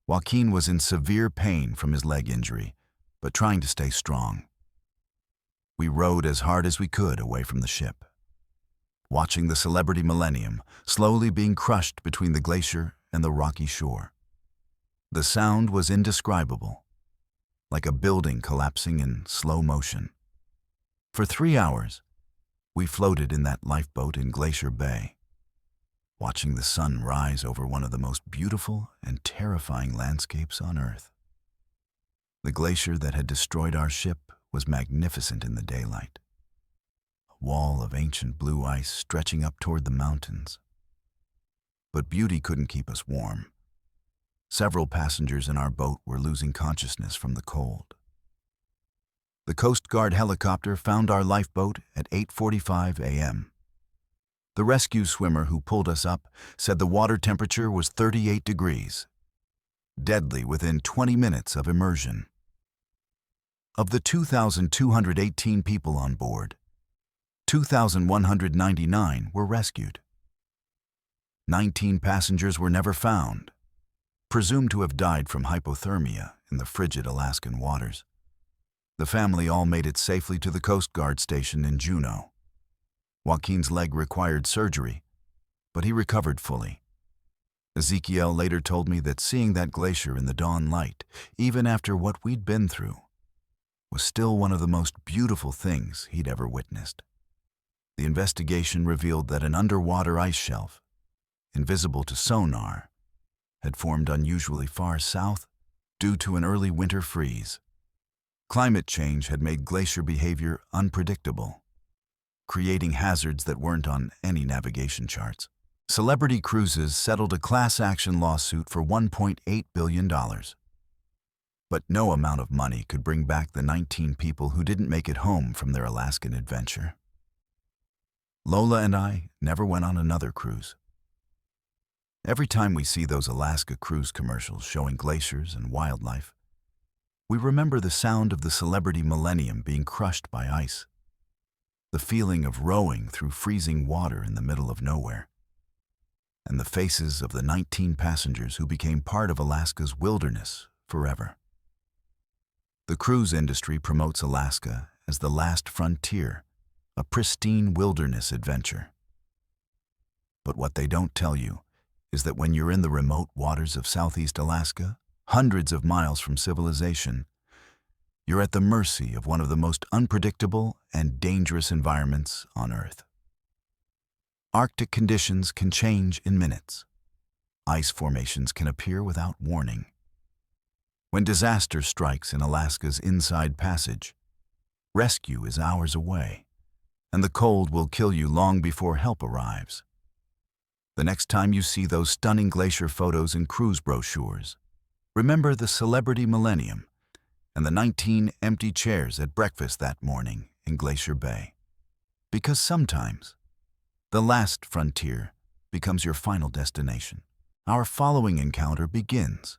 Joaquin was in severe pain from his leg injury, but trying to stay strong. We rowed as hard as we could away from the ship, watching the Celebrity Millennium slowly being crushed between the glacier and the rocky shore. The sound was indescribable, like a building collapsing in slow motion. For 3 hours, we floated in that lifeboat in Glacier Bay, watching the sun rise over one of the most beautiful and terrifying landscapes on Earth. The glacier that had destroyed our ship was magnificent in the daylight, a wall of ancient blue ice stretching up toward the mountains. But beauty couldn't keep us warm. Several passengers in our boat were losing consciousness from the cold. The Coast Guard helicopter found our lifeboat at 8:45 a.m. The rescue swimmer who pulled us up said the water temperature was 38 degrees, deadly within 20 minutes of immersion. Of the 2,218 people on board, 2,199 were rescued. 19 passengers were never found, presumed to have died from hypothermia in the frigid Alaskan waters. The family all made it safely to the Coast Guard station in Juneau. Joaquin's leg required surgery, but he recovered fully. Ezekiel later told me that seeing that glacier in the dawn light, even after what we'd been through, was still one of the most beautiful things he'd ever witnessed. The investigation revealed that an underwater ice shelf, invisible to sonar, had formed unusually far south due to an early winter freeze. Climate change had made glacier behavior unpredictable, creating hazards that weren't on any navigation charts. Celebrity Cruises settled a class action lawsuit for $1.8 billion. But no amount of money could bring back the 19 people who didn't make it home from their Alaskan adventure. Lola and I never went on another cruise. Every time we see those Alaska cruise commercials showing glaciers and wildlife, we remember the sound of the Celebrity Millennium being crushed by ice, the feeling of rowing through freezing water in the middle of nowhere, and the faces of the 19 passengers who became part of Alaska's wilderness forever. The cruise industry promotes Alaska as the last frontier, a pristine wilderness adventure. But what they don't tell you is that when you're in the remote waters of Southeast Alaska, hundreds of miles from civilization, you're at the mercy of one of the most unpredictable and dangerous environments on Earth. Arctic conditions can change in minutes. Ice formations can appear without warning. When disaster strikes in Alaska's Inside Passage, rescue is hours away, and the cold will kill you long before help arrives. The next time you see those stunning glacier photos in cruise brochures, remember the celebrity Millennium and the 19 empty chairs at breakfast that morning in Glacier Bay. Because sometimes, the last frontier becomes your final destination. Our following encounter begins,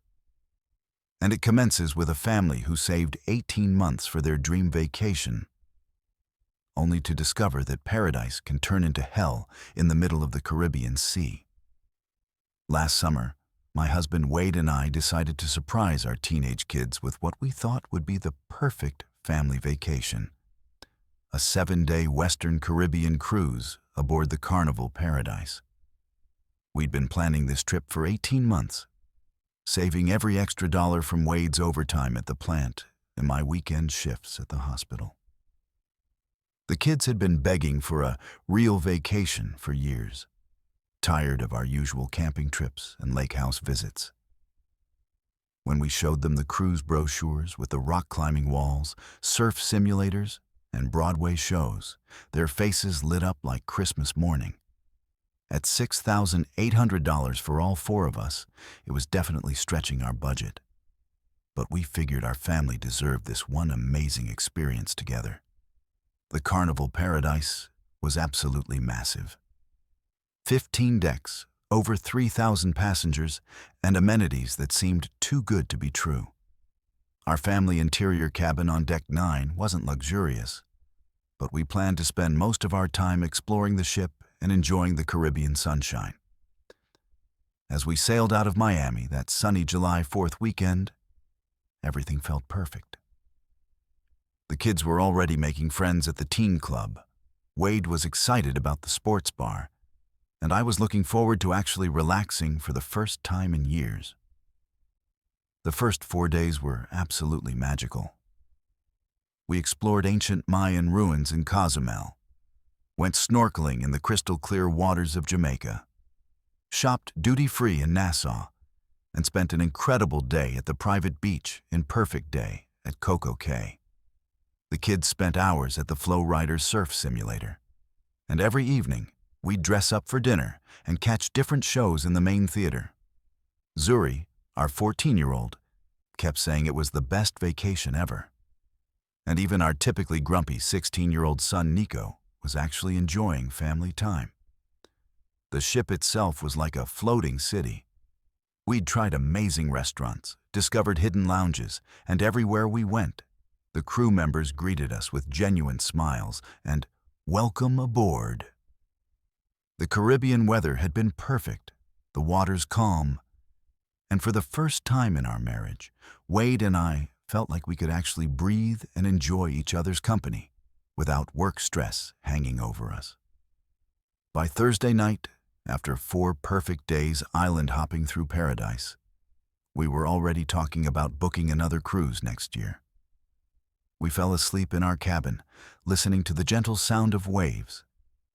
and it commences with a family who saved 18 months for their dream vacation, only to discover that paradise can turn into hell in the middle of the Caribbean Sea. Last summer, my husband Wade and I decided to surprise our teenage kids with what we thought would be the perfect family vacation: a 7-day Western Caribbean cruise aboard the Carnival Paradise. We'd been planning this trip for 18 months, saving every extra dollar from Wade's overtime at the plant and my weekend shifts at the hospital. The kids had been begging for a real vacation for years, tired of our usual camping trips and lake house visits. When we showed them the cruise brochures with the rock climbing walls, surf simulators, and Broadway shows, their faces lit up like Christmas morning. At $6,800 for all 4 of us, it was definitely stretching our budget. But we figured our family deserved this one amazing experience together. The Carnival Paradise was absolutely massive. 15 decks, over 3,000 passengers, and amenities that seemed too good to be true. Our family interior cabin on Deck 9 wasn't luxurious, but we planned to spend most of our time exploring the ship and enjoying the Caribbean sunshine. As we sailed out of Miami that sunny July 4th weekend, everything felt perfect. The kids were already making friends at the teen club. Wade was excited about the sports bar, and I was looking forward to actually relaxing for the first time in years. The first 4 days were absolutely magical. We explored ancient Mayan ruins in Cozumel, went snorkeling in the crystal-clear waters of Jamaica, shopped duty-free in Nassau, and spent an incredible day at the private beach in Perfect Day at Coco Cay. The kids spent hours at the Flow Rider surf simulator, and every evening we'd dress up for dinner and catch different shows in the main theater. Zuri, our 14-year-old, kept saying it was the best vacation ever. And even our typically grumpy 16-year-old son Nico was actually enjoying family time. The ship itself was like a floating city. We'd tried amazing restaurants, discovered hidden lounges, and everywhere we went, the crew members greeted us with genuine smiles and "Welcome aboard." The Caribbean weather had been perfect, the waters calm, and for the first time in our marriage, Wade and I felt like we could actually breathe and enjoy each other's company without work stress hanging over us. By Thursday night, after 4 perfect days island hopping through paradise, we were already talking about booking another cruise next year. We fell asleep in our cabin, listening to the gentle sound of waves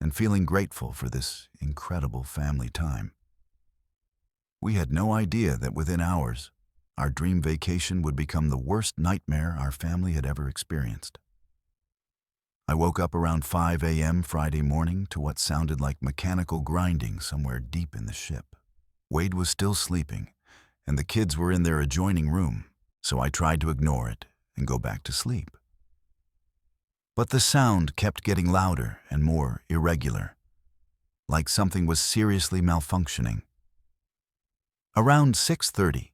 and feeling grateful for this incredible family time. We had no idea that within hours, our dream vacation would become the worst nightmare our family had ever experienced. I woke up around 5 a.m. Friday morning to what sounded like mechanical grinding somewhere deep in the ship. Wade was still sleeping, and the kids were in their adjoining room, so I tried to ignore it and go back to sleep. But the sound kept getting louder and more irregular, like something was seriously malfunctioning. Around 6:30,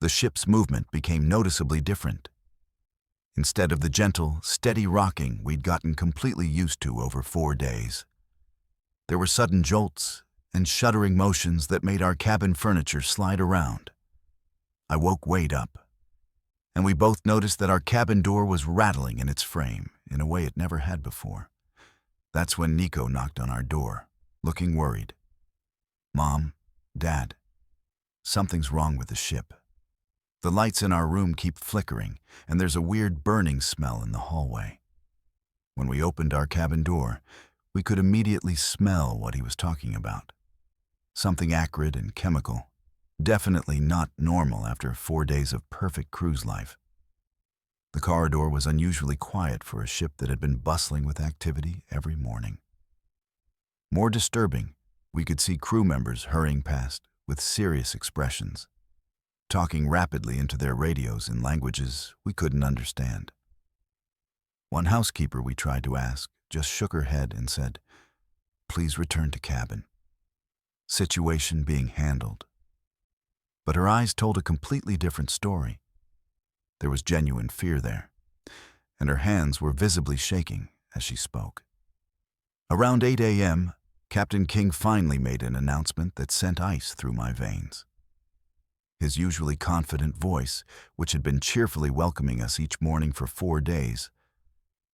the ship's movement became noticeably different. Instead of the gentle, steady rocking we'd gotten completely used to over 4 days, there were sudden jolts and shuddering motions that made our cabin furniture slide around. I woke Wade up, and we both noticed that our cabin door was rattling in its frame in a way it never had before. That's when Nico knocked on our door, looking worried. "Mom, Dad, something's wrong with the ship. The lights in our room keep flickering, and there's a weird burning smell in the hallway." When we opened our cabin door, we could immediately smell what he was talking about. Something acrid and chemical, definitely not normal after 4 days of perfect cruise life. The corridor was unusually quiet for a ship that had been bustling with activity every morning. More disturbing, we could see crew members hurrying past with serious expressions, talking rapidly into their radios in languages we couldn't understand. One housekeeper we tried to ask just shook her head and said, "Please return to cabin. Situation being handled." But her eyes told a completely different story. There was genuine fear there, and her hands were visibly shaking as she spoke. Around 8 a.m., Captain King finally made an announcement that sent ice through my veins. His usually confident voice, which had been cheerfully welcoming us each morning for 4 days,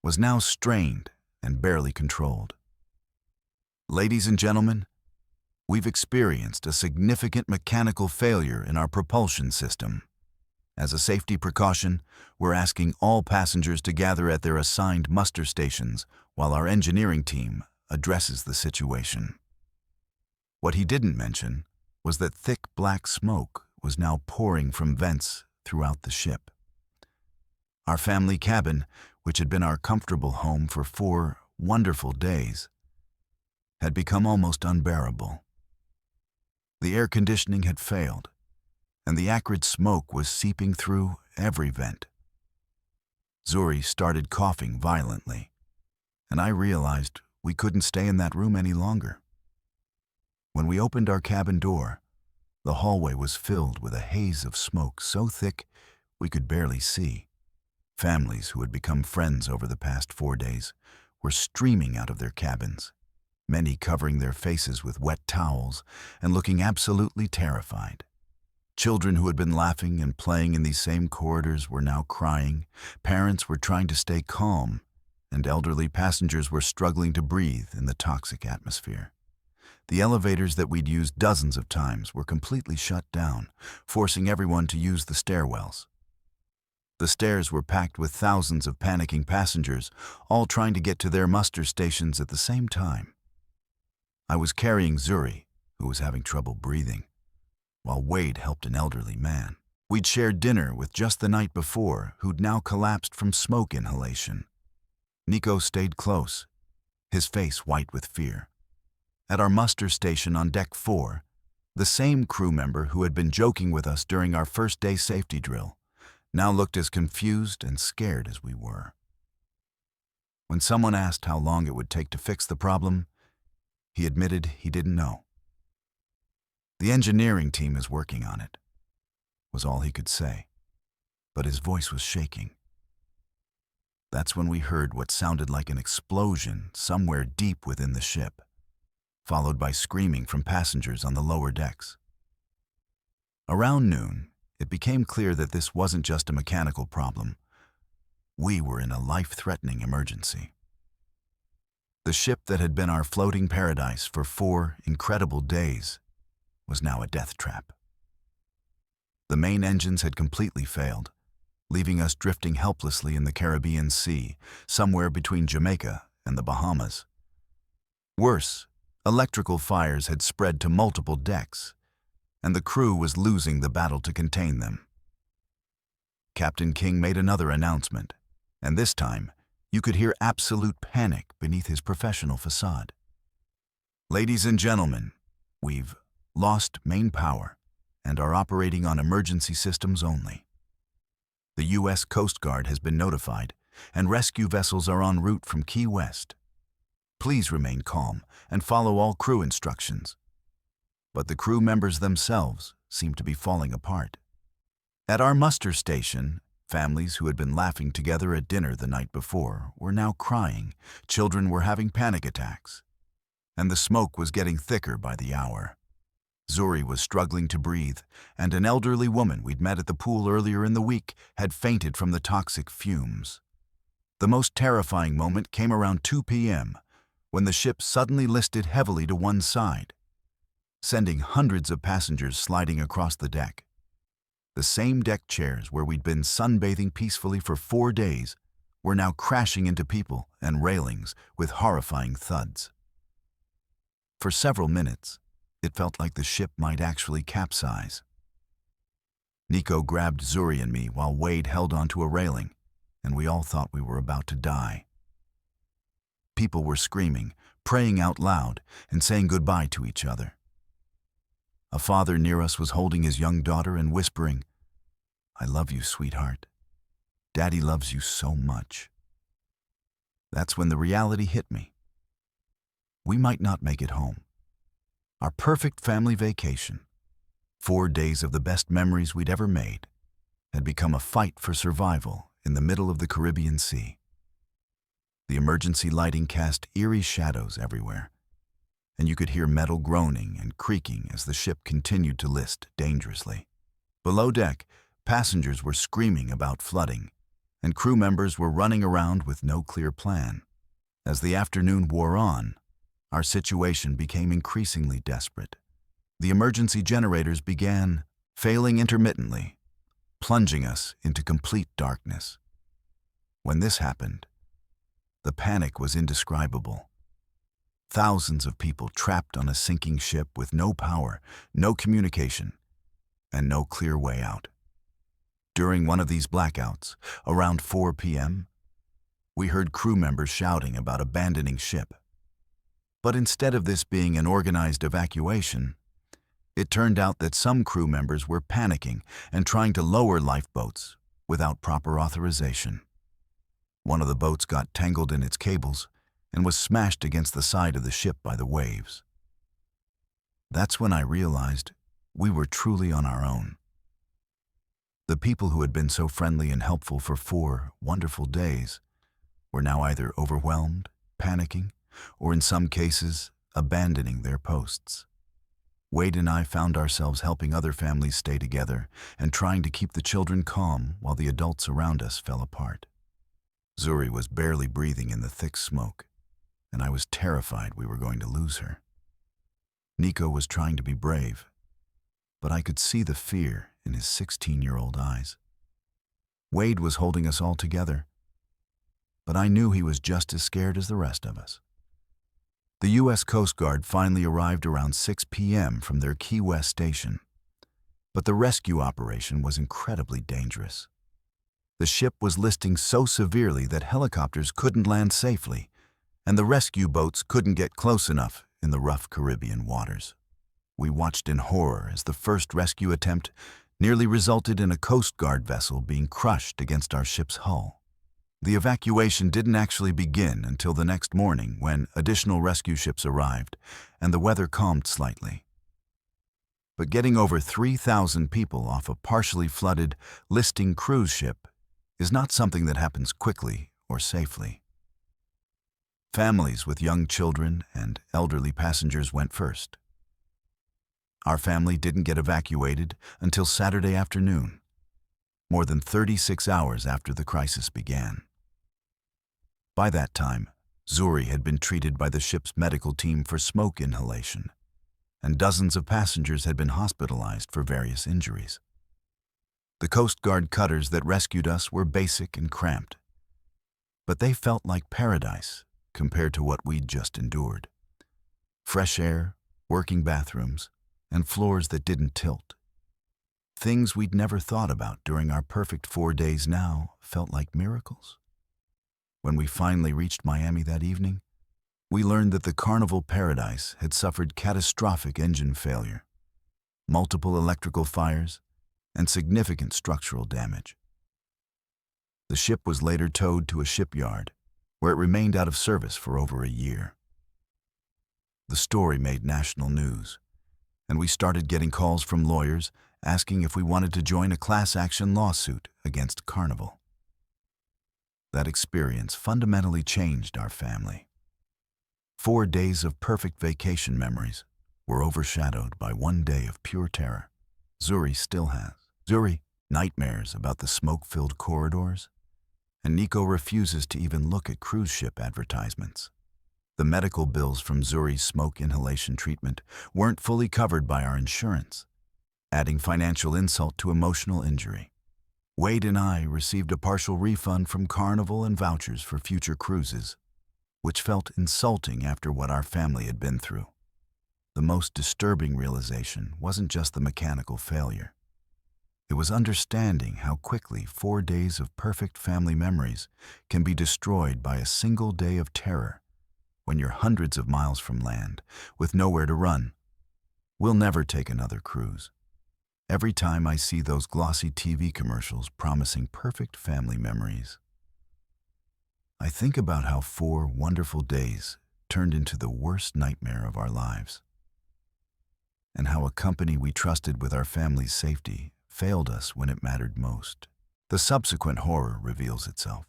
was now strained and barely controlled. "Ladies and gentlemen, we've experienced a significant mechanical failure in our propulsion system. As a safety precaution, we're asking all passengers to gather at their assigned muster stations while our engineering team addresses the situation." What he didn't mention was that thick black smoke was now pouring from vents throughout the ship. Our family cabin, which had been our comfortable home for 4 wonderful days, had become almost unbearable. The air conditioning had failed, and the acrid smoke was seeping through every vent. Zuri started coughing violently, and I realized we couldn't stay in that room any longer. When we opened our cabin door, the hallway was filled with a haze of smoke so thick we could barely see. Families who had become friends over the past 4 days were streaming out of their cabins, many covering their faces with wet towels and looking absolutely terrified. Children who had been laughing and playing in these same corridors were now crying, parents were trying to stay calm, and elderly passengers were struggling to breathe in the toxic atmosphere. The elevators that we'd used dozens of times were completely shut down, forcing everyone to use the stairwells. The stairs were packed with thousands of panicking passengers, all trying to get to their muster stations at the same time. I was carrying Zuri, who was having trouble breathing, while Wade helped an elderly man. We'd shared dinner with just the night before, who'd now collapsed from smoke inhalation. Nico stayed close, his face white with fear. At our muster station on Deck 4, the same crew member who had been joking with us during our first day safety drill now looked as confused and scared as we were. When someone asked how long it would take to fix the problem, he admitted he didn't know. "The engineering team is working on it," was all he could say, but his voice was shaking. That's when we heard what sounded like an explosion somewhere deep within the ship, followed by screaming from passengers on the lower decks. Around noon, it became clear that this wasn't just a mechanical problem. We were in a life-threatening emergency. The ship that had been our floating paradise for 4 incredible days was now a death trap. The main engines had completely failed, leaving us drifting helplessly in the Caribbean Sea, somewhere between Jamaica and the Bahamas. Worse, electrical fires had spread to multiple decks, and the crew was losing the battle to contain them. Captain King made another announcement, and this time, you could hear absolute panic beneath his professional facade. "Ladies and gentlemen, we've lost main power and are operating on emergency systems only. The U.S. Coast Guard has been notified, and rescue vessels are en route from Key West. Please remain calm and follow all crew instructions." But the crew members themselves seemed to be falling apart. At our muster station, families who had been laughing together at dinner the night before were now crying, children were having panic attacks, and the smoke was getting thicker by the hour. Zuri was struggling to breathe, and an elderly woman we'd met at the pool earlier in the week had fainted from the toxic fumes. The most terrifying moment came around 2 p.m., when the ship suddenly listed heavily to one side, sending hundreds of passengers sliding across the deck. The same deck chairs where we'd been sunbathing peacefully for 4 days were now crashing into people and railings with horrifying thuds. For several minutes, it felt like the ship might actually capsize. Nico grabbed Zuri and me while Wade held onto a railing, and we all thought we were about to die. People were screaming, praying out loud, and saying goodbye to each other. A father near us was holding his young daughter and whispering, "I love you, sweetheart. Daddy loves you so much." That's when the reality hit me. We might not make it home. Our perfect family vacation, 4 days of the best memories we'd ever made, had become a fight for survival in the middle of the Caribbean Sea. The emergency lighting cast eerie shadows everywhere, and you could hear metal groaning and creaking as the ship continued to list dangerously. Below deck, passengers were screaming about flooding, and crew members were running around with no clear plan. As the afternoon wore on, our situation became increasingly desperate. The emergency generators began failing intermittently, plunging us into complete darkness. When this happened, the panic was indescribable. Thousands of people trapped on a sinking ship with no power, no communication, and no clear way out. During one of these blackouts, around 4 p.m., we heard crew members shouting about abandoning ship. But instead of this being an organized evacuation, it turned out that some crew members were panicking and trying to lower lifeboats without proper authorization. One of the boats got tangled in its cables and was smashed against the side of the ship by the waves. That's when I realized we were truly on our own. The people who had been so friendly and helpful for 4 wonderful days were now either overwhelmed, panicking, or in some cases, abandoning their posts. Wade and I found ourselves helping other families stay together and trying to keep the children calm while the adults around us fell apart. Zuri was barely breathing in the thick smoke, and I was terrified we were going to lose her. Nico was trying to be brave, but I could see the fear in his 16-year-old eyes. Wade was holding us all together, but I knew he was just as scared as the rest of us. The U.S. Coast Guard finally arrived around 6 p.m. from their Key West station, but the rescue operation was incredibly dangerous. The ship was listing so severely that helicopters couldn't land safely, and the rescue boats couldn't get close enough in the rough Caribbean waters. We watched in horror as the first rescue attempt nearly resulted in a Coast Guard vessel being crushed against our ship's hull. The evacuation didn't actually begin until the next morning when additional rescue ships arrived and the weather calmed slightly. But getting over 3,000 people off a partially flooded, listing cruise ship is not something that happens quickly or safely. Families with young children and elderly passengers went first. Our family didn't get evacuated until Saturday afternoon, more than 36 hours after the crisis began. By that time, Zuri had been treated by the ship's medical team for smoke inhalation, and dozens of passengers had been hospitalized for various injuries. The Coast Guard cutters that rescued us were basic and cramped, but they felt like paradise compared to what we'd just endured. Fresh air, working bathrooms, and floors that didn't tilt. Things we'd never thought about during our perfect 4 days now felt like miracles. When we finally reached Miami that evening, we learned that the Carnival Paradise had suffered catastrophic engine failure, multiple electrical fires, and significant structural damage. The ship was later towed to a shipyard, where it remained out of service for over a year. The story made national news, and we started getting calls from lawyers asking if we wanted to join a class action lawsuit against Carnival. That experience fundamentally changed our family. 4 days of perfect vacation memories were overshadowed by one day of pure terror. Zuri still has. Zuri, nightmares about the smoke-filled corridors, and Nico refuses to even look at cruise ship advertisements. The medical bills from Zuri's smoke inhalation treatment weren't fully covered by our insurance, adding financial insult to emotional injury. Wade and I received a partial refund from Carnival and vouchers for future cruises, which felt insulting after what our family had been through. The most disturbing realization wasn't just the mechanical failure. It was understanding how quickly 4 days of perfect family memories can be destroyed by a single day of terror when you're hundreds of miles from land with nowhere to run. We'll never take another cruise. Every time I see those glossy TV commercials promising perfect family memories, I think about how 4 wonderful days turned into the worst nightmare of our lives, and how a company we trusted with our family's safety failed us when it mattered most. The subsequent horror reveals itself.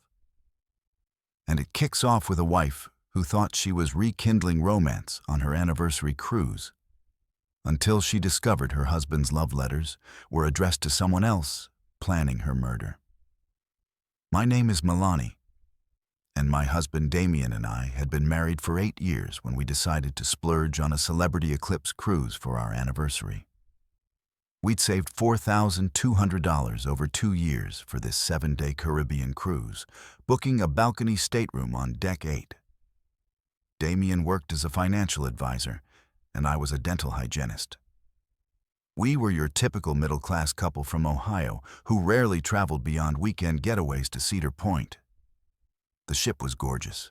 And it kicks off with a wife who thought she was rekindling romance on her anniversary cruise, until she discovered her husband's love letters were addressed to someone else planning her murder. My name is Milani, and my husband Damien and I had been married for 8 years when we decided to splurge on a celebrity eclipse cruise for our anniversary. We'd saved $4,200 over 2 years for this 7-day Caribbean cruise, booking a balcony stateroom on Deck 8. Damien worked as a financial advisor, and I was a dental hygienist. We were your typical middle-class couple from Ohio who rarely traveled beyond weekend getaways to Cedar Point. The ship was gorgeous.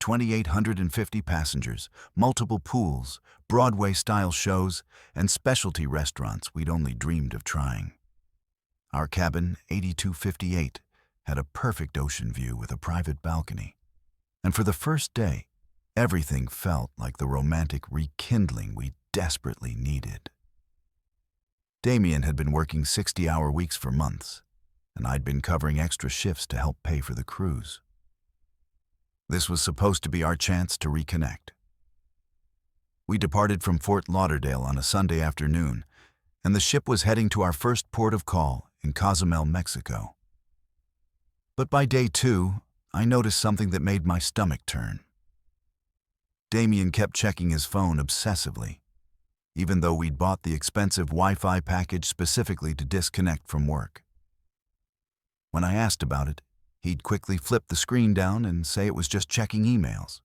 2,850 passengers, multiple pools, Broadway-style shows, and specialty restaurants we'd only dreamed of trying. Our cabin, 8258, had a perfect ocean view with a private balcony. And for the first day, everything felt like the romantic rekindling we desperately needed. Damien had been working 60-hour weeks for months, and I'd been covering extra shifts to help pay for the cruise. This was supposed to be our chance to reconnect. We departed from Fort Lauderdale on a Sunday afternoon, and the ship was heading to our first port of call in Cozumel, Mexico. But by day 2, I noticed something that made my stomach turn. Damien kept checking his phone obsessively, even though we'd bought the expensive Wi-Fi package specifically to disconnect from work. When I asked about it, he'd quickly flip the screen down and say it was just checking emails.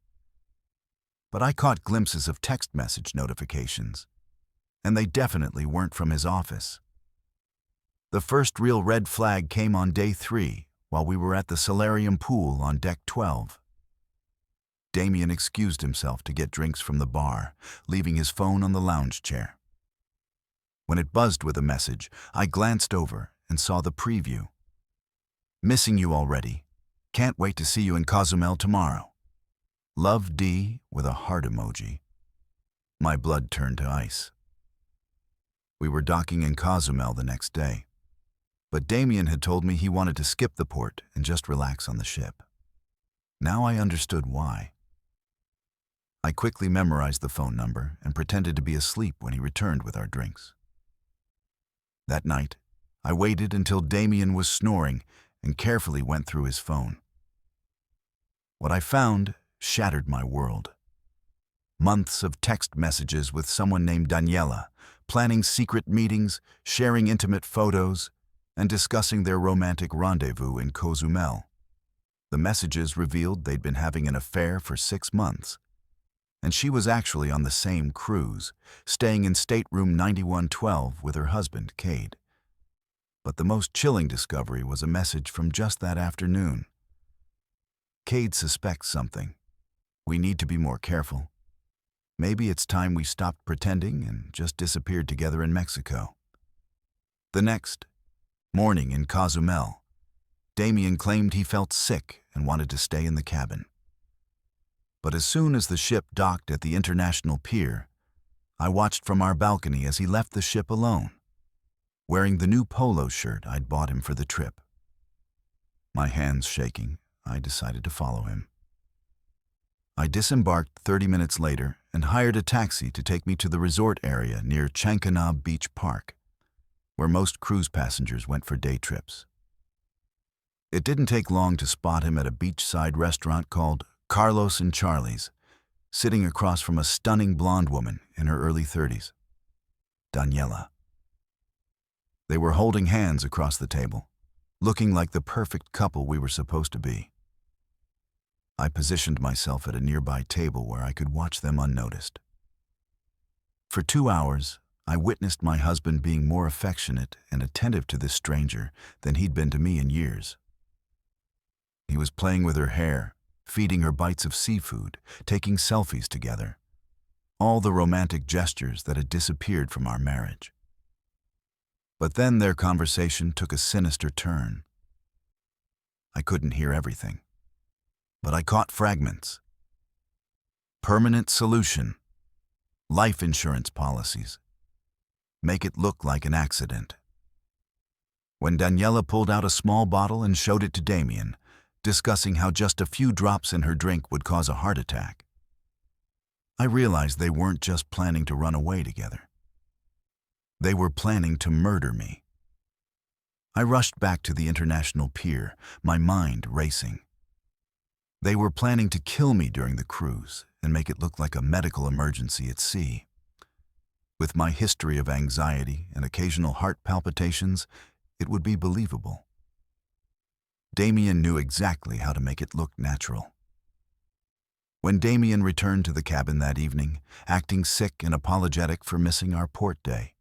But I caught glimpses of text message notifications, and they definitely weren't from his office. The first real red flag came on day 3 while we were at the solarium pool on Deck 12. Damien excused himself to get drinks from the bar, leaving his phone on the lounge chair. When it buzzed with a message, I glanced over and saw the preview. "Missing you already. Can't wait to see you in Cozumel tomorrow. Love, D," with a heart emoji. My blood turned to ice. We were docking in Cozumel the next day, but Damien had told me he wanted to skip the port and just relax on the ship. Now I understood why. I quickly memorized the phone number and pretended to be asleep when he returned with our drinks. That night, I waited until Damien was snoring and carefully went through his phone. What I found shattered my world. Months of text messages with someone named Daniela, planning secret meetings, sharing intimate photos, and discussing their romantic rendezvous in Cozumel. The messages revealed they'd been having an affair for 6 months, and she was actually on the same cruise, staying in stateroom 9112 with her husband, Cade. But the most chilling discovery was a message from just that afternoon. "Cade suspects something. We need to be more careful. Maybe it's time we stopped pretending and just disappeared together in Mexico." The next morning in Cozumel, Damien claimed he felt sick and wanted to stay in the cabin. But as soon as the ship docked at the international pier, I watched from our balcony as he left the ship alone, wearing the new polo shirt I'd bought him for the trip. My hands shaking, I decided to follow him. I disembarked 30 minutes later and hired a taxi to take me to the resort area near Chankanaab Beach Park, where most cruise passengers went for day trips. It didn't take long to spot him at a beachside restaurant called Carlos and Charlie's, sitting across from a stunning blonde woman in her early 30s, Daniela. They were holding hands across the table, looking like the perfect couple we were supposed to be. I positioned myself at a nearby table where I could watch them unnoticed. For 2 hours, I witnessed my husband being more affectionate and attentive to this stranger than he'd been to me in years. He was playing with her hair, feeding her bites of seafood, taking selfies together. All the romantic gestures that had disappeared from our marriage. But then their conversation took a sinister turn. I couldn't hear everything, but I caught fragments. Permanent solution. Life insurance policies. Make it look like an accident. When Daniela pulled out a small bottle and showed it to Damien, discussing how just a few drops in her drink would cause a heart attack, I realized they weren't just planning to run away together. They were planning to murder me. I rushed back to the international pier, my mind racing. They were planning to kill me during the cruise and make it look like a medical emergency at sea. With my history of anxiety and occasional heart palpitations, it would be believable. Damien knew exactly how to make it look natural. When Damien returned to the cabin that evening, acting sick and apologetic for missing our port day,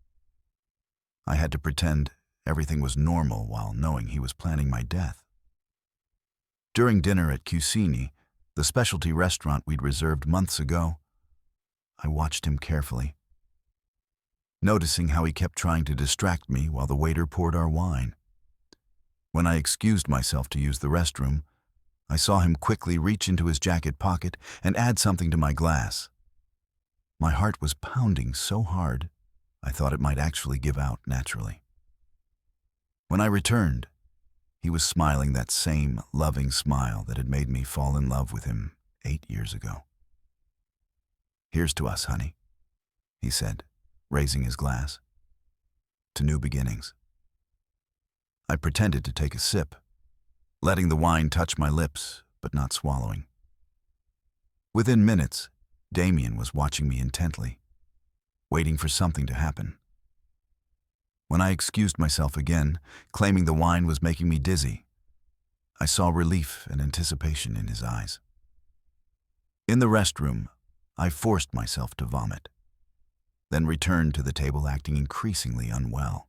I had to pretend everything was normal while knowing he was planning my death. During dinner at Cucini, the specialty restaurant we'd reserved months ago, I watched him carefully, noticing how he kept trying to distract me while the waiter poured our wine. When I excused myself to use the restroom, I saw him quickly reach into his jacket pocket and add something to my glass. My heart was pounding so hard, I thought it might actually give out naturally. When I returned, he was smiling that same loving smile that had made me fall in love with him 8 years ago. "Here's to us, honey," he said, raising his glass. "To new beginnings." I pretended to take a sip, letting the wine touch my lips, but not swallowing. Within minutes, Damien was watching me intently, waiting for something to happen. When I excused myself again, claiming the wine was making me dizzy, I saw relief and anticipation in his eyes. In the restroom, I forced myself to vomit, then returned to the table acting increasingly unwell.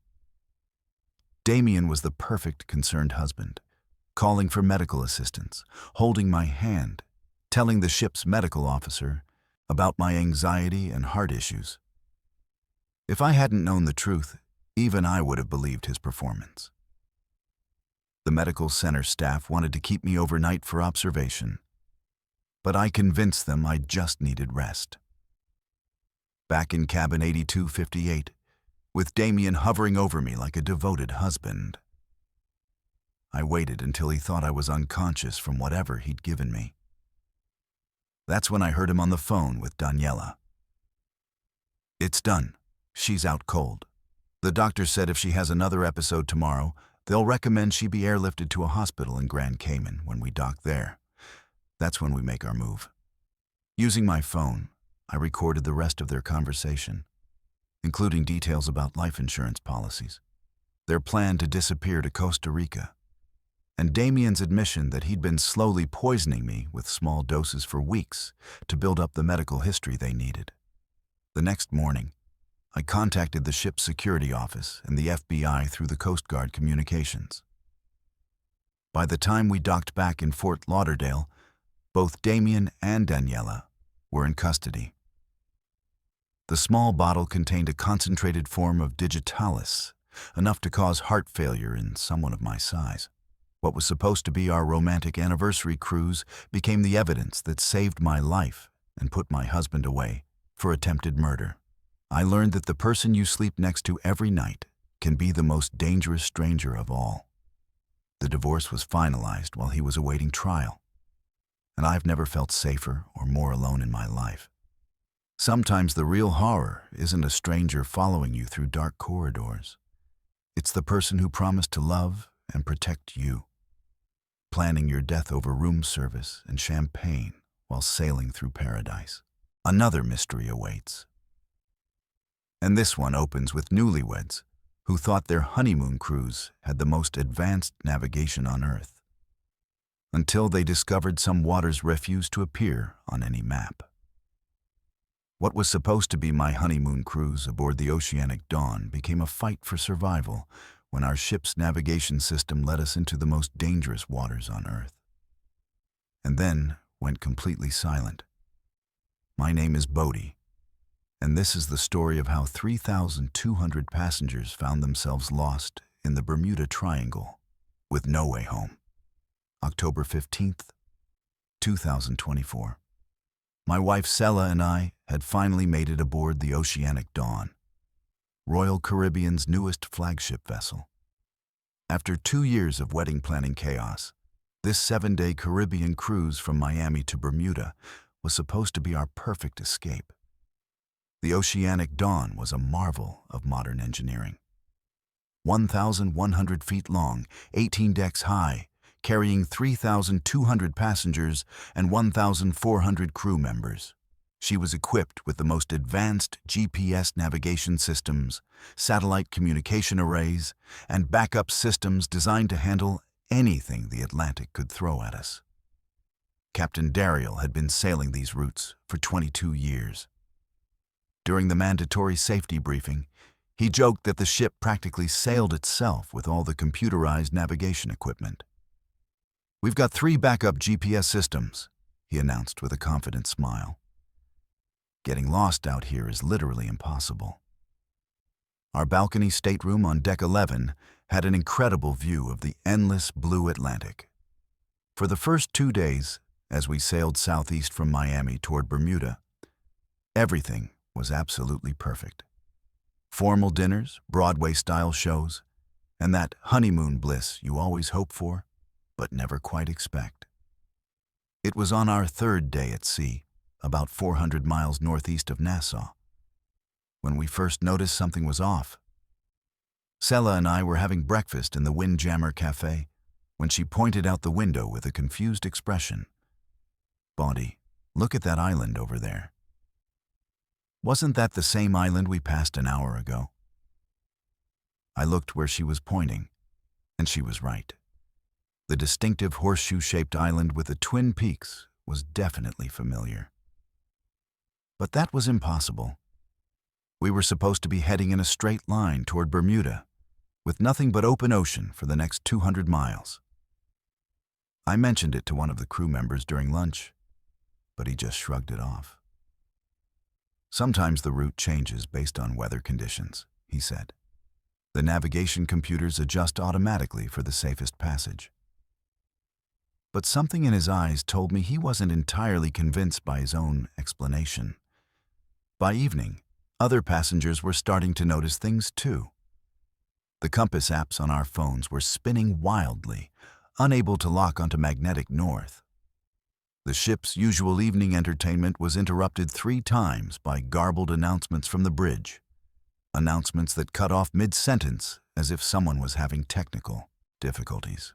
Damien was the perfect concerned husband, calling for medical assistance, holding my hand, telling the ship's medical officer about my anxiety and heart issues. If I hadn't known the truth, even I would have believed his performance. The medical center staff wanted to keep me overnight for observation, but I convinced them I just needed rest. Back in cabin 8258, with Damien hovering over me like a devoted husband, I waited until he thought I was unconscious from whatever he'd given me. That's when I heard him on the phone with Daniela. "It's done. She's out cold. The doctor said if she has another episode tomorrow, they'll recommend she be airlifted to a hospital in Grand Cayman when we dock there. That's when we make our move." Using my phone, I recorded the rest of their conversation, including details about life insurance policies, their plan to disappear to Costa Rica, and Damien's admission that he'd been slowly poisoning me with small doses for weeks to build up the medical history they needed. The next morning, I contacted the ship's security office and the FBI through the Coast Guard communications. By the time we docked back in Fort Lauderdale, both Damien and Daniela were in custody. The small bottle contained a concentrated form of digitalis, enough to cause heart failure in someone of my size. What was supposed to be our romantic anniversary cruise became the evidence that saved my life and put my husband away for attempted murder. I learned that the person you sleep next to every night can be the most dangerous stranger of all. The divorce was finalized while he was awaiting trial, and I've never felt safer or more alone in my life. Sometimes the real horror isn't a stranger following you through dark corridors. It's the person who promised to love and protect you, planning your death over room service and champagne while sailing through paradise. Another mystery awaits. And this one opens with newlyweds who thought their honeymoon cruise had the most advanced navigation on Earth, until they discovered some waters refused to appear on any map. What was supposed to be my honeymoon cruise aboard the Oceanic Dawn became a fight for survival when our ship's navigation system led us into the most dangerous waters on Earth, and then went completely silent. My name is Bodhi, and this is the story of how 3,200 passengers found themselves lost in the Bermuda Triangle with no way home. October 15th, 2024. My wife Sela and I had finally made it aboard the Oceanic Dawn, Royal Caribbean's newest flagship vessel. After 2 years of wedding planning chaos, this 7-day Caribbean cruise from Miami to Bermuda was supposed to be our perfect escape. The Oceanic Dawn was a marvel of modern engineering. 1,100 feet long, 18 decks high, carrying 3,200 passengers and 1,400 crew members. She was equipped with the most advanced GPS navigation systems, satellite communication arrays, and backup systems designed to handle anything the Atlantic could throw at us. Captain Dariel had been sailing these routes for 22 years. During the mandatory safety briefing, he joked that the ship practically sailed itself with all the computerized navigation equipment. "We've got 3 backup GPS systems," he announced with a confident smile. Getting lost out here is literally impossible. Our balcony stateroom on Deck 11 had an incredible view of the endless blue Atlantic. For the first 2 days, as we sailed southeast from Miami toward Bermuda, everything was absolutely perfect. Formal dinners, Broadway-style shows, and that honeymoon bliss you always hope for, but never quite expect. It was on our 3rd day at sea, about 400 miles northeast of Nassau, when we first noticed something was off. Sela and I were having breakfast in the Windjammer Cafe when she pointed out the window with a confused expression. "Bodhi, look at that island over there. Wasn't that the same island we passed an hour ago?" I looked where she was pointing, and she was right. The distinctive horseshoe-shaped island with the twin peaks was definitely familiar. But that was impossible. We were supposed to be heading in a straight line toward Bermuda, with nothing but open ocean for the next 200 miles. I mentioned it to one of the crew members during lunch, but he just shrugged it off. "Sometimes the route changes based on weather conditions," he said. "The navigation computers adjust automatically for the safest passage." But something in his eyes told me he wasn't entirely convinced by his own explanation. By evening, other passengers were starting to notice things too. The compass apps on our phones were spinning wildly, unable to lock onto magnetic north. The ship's usual evening entertainment was interrupted 3 times by garbled announcements from the bridge, announcements that cut off mid-sentence as if someone was having technical difficulties.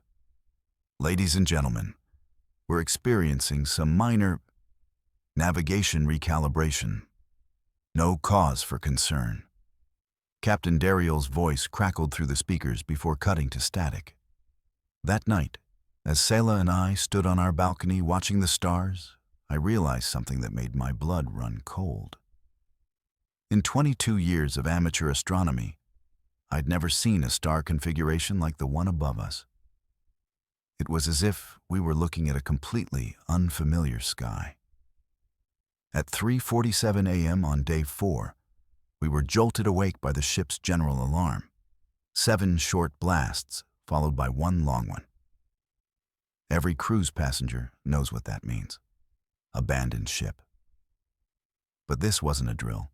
"Ladies and gentlemen, we're experiencing some minor navigation recalibration. No cause for concern." Captain Dariel's voice crackled through the speakers before cutting to static. That night, as Sela and I stood on our balcony watching the stars, I realized something that made my blood run cold. In 22 years of amateur astronomy, I'd never seen a star configuration like the one above us. It was as if we were looking at a completely unfamiliar sky. At 3:47 a.m. on day 4, we were jolted awake by the ship's general alarm. 7 short blasts, followed by 1 long one. Every cruise passenger knows what that means. Abandoned ship. But this wasn't a drill.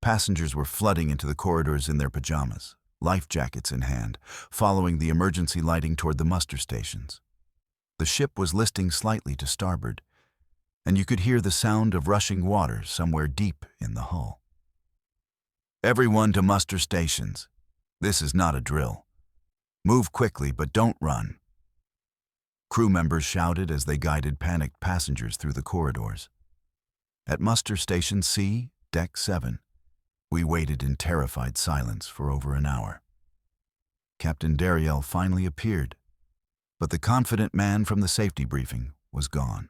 Passengers were flooding into the corridors in their pajamas, life jackets in hand, following the emergency lighting toward the muster stations. The ship was listing slightly to starboard, and you could hear the sound of rushing water somewhere deep in the hull. "Everyone to muster stations. This is not a drill. Move quickly, but don't run," crew members shouted as they guided panicked passengers through the corridors. At muster station C, deck 7, we waited in terrified silence for over an hour. Captain Dariel finally appeared, but the confident man from the safety briefing was gone.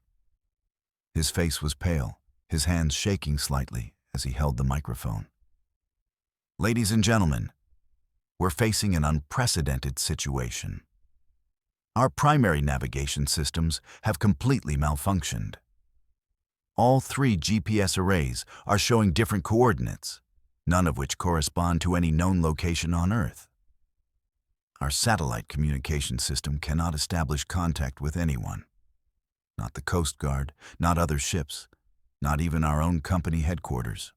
His face was pale, his hands shaking slightly as he held the microphone. "Ladies and gentlemen, we're facing an unprecedented situation. Our primary navigation systems have completely malfunctioned. All 3 GPS arrays are showing different coordinates, none of which correspond to any known location on Earth. Our satellite communication system cannot establish contact with anyone. Not the Coast Guard, not other ships, not even our own company headquarters."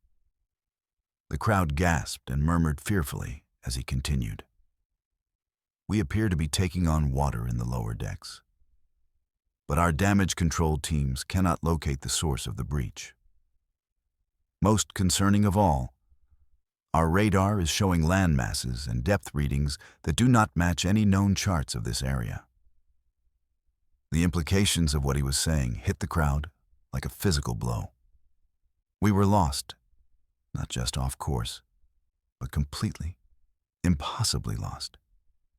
The crowd gasped and murmured fearfully as he continued. "We appear to be taking on water in the lower decks, but our damage control teams cannot locate the source of the breach. Most concerning of all, our radar is showing land masses and depth readings that do not match any known charts of this area." The implications of what he was saying hit the crowd like a physical blow. We were lost, not just off course, but completely, impossibly lost,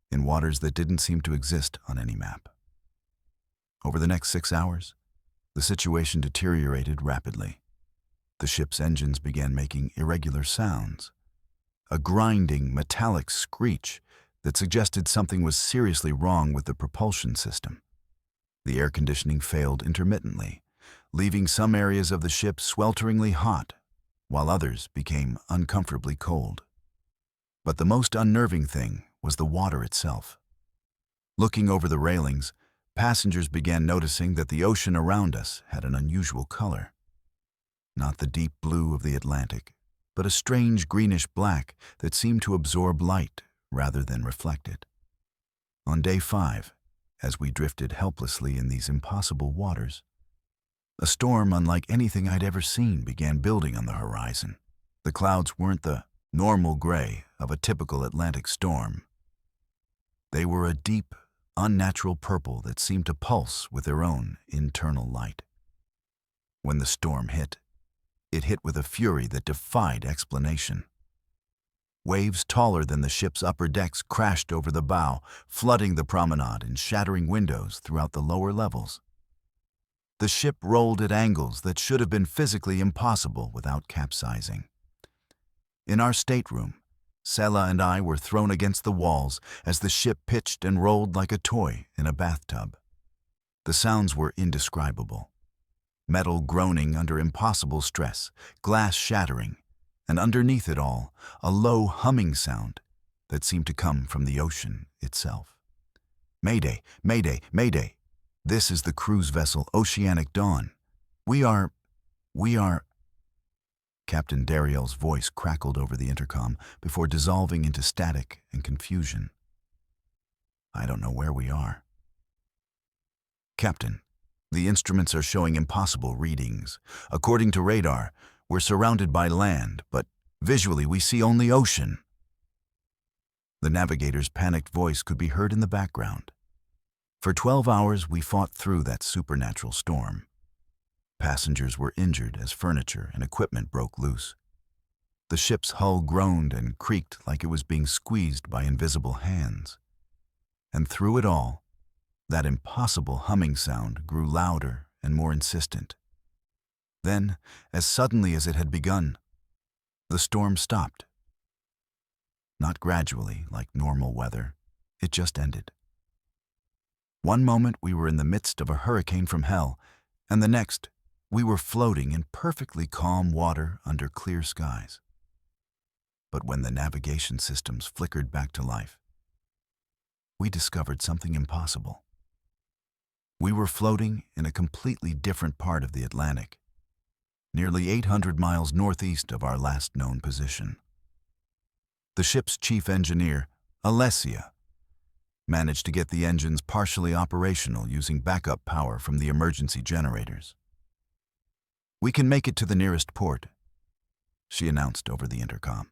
in waters that didn't seem to exist on any map. Over the next 6 hours, the situation deteriorated rapidly. The ship's engines began making irregular sounds, a grinding, metallic screech that suggested something was seriously wrong with the propulsion system. The air conditioning failed intermittently, leaving some areas of the ship swelteringly hot, while others became uncomfortably cold. But the most unnerving thing was the water itself. Looking over the railings, passengers began noticing that the ocean around us had an unusual color. Not the deep blue of the Atlantic, but a strange greenish black that seemed to absorb light rather than reflect it. On day 5, as we drifted helplessly in these impossible waters, a storm unlike anything I'd ever seen began building on the horizon. The clouds weren't the normal gray of a typical Atlantic storm. They were a deep, unnatural purple that seemed to pulse with their own internal light. When the storm hit, it hit with a fury that defied explanation. Waves taller than the ship's upper decks crashed over the bow, flooding the promenade and shattering windows throughout the lower levels. The ship rolled at angles that should have been physically impossible without capsizing. In our stateroom, Sela and I were thrown against the walls as the ship pitched and rolled like a toy in a bathtub. The sounds were indescribable. Metal groaning under impossible stress, glass shattering, and underneath it all, a low humming sound that seemed to come from the ocean itself. "Mayday, Mayday, Mayday! This is the cruise vessel Oceanic Dawn. We are... Captain Dariel's voice crackled over the intercom before dissolving into static and confusion. "I don't know where we are." "Captain, the instruments are showing impossible readings. According to radar, we're surrounded by land, but visually we see only ocean." The navigator's panicked voice could be heard in the background. For 12 hours, we fought through that supernatural storm. Passengers were injured as furniture and equipment broke loose. The ship's hull groaned and creaked like it was being squeezed by invisible hands. And through it all, that impossible humming sound grew louder and more insistent. Then, as suddenly as it had begun, the storm stopped. Not gradually, like normal weather, it just ended. One moment we were in the midst of a hurricane from hell, and the next, we were floating in perfectly calm water under clear skies. But when the navigation systems flickered back to life, we discovered something impossible. We were floating in a completely different part of the Atlantic, nearly 800 miles northeast of our last known position. The ship's chief engineer, Alessia, managed to get the engines partially operational using backup power from the emergency generators. "We can make it to the nearest port," she announced over the intercom.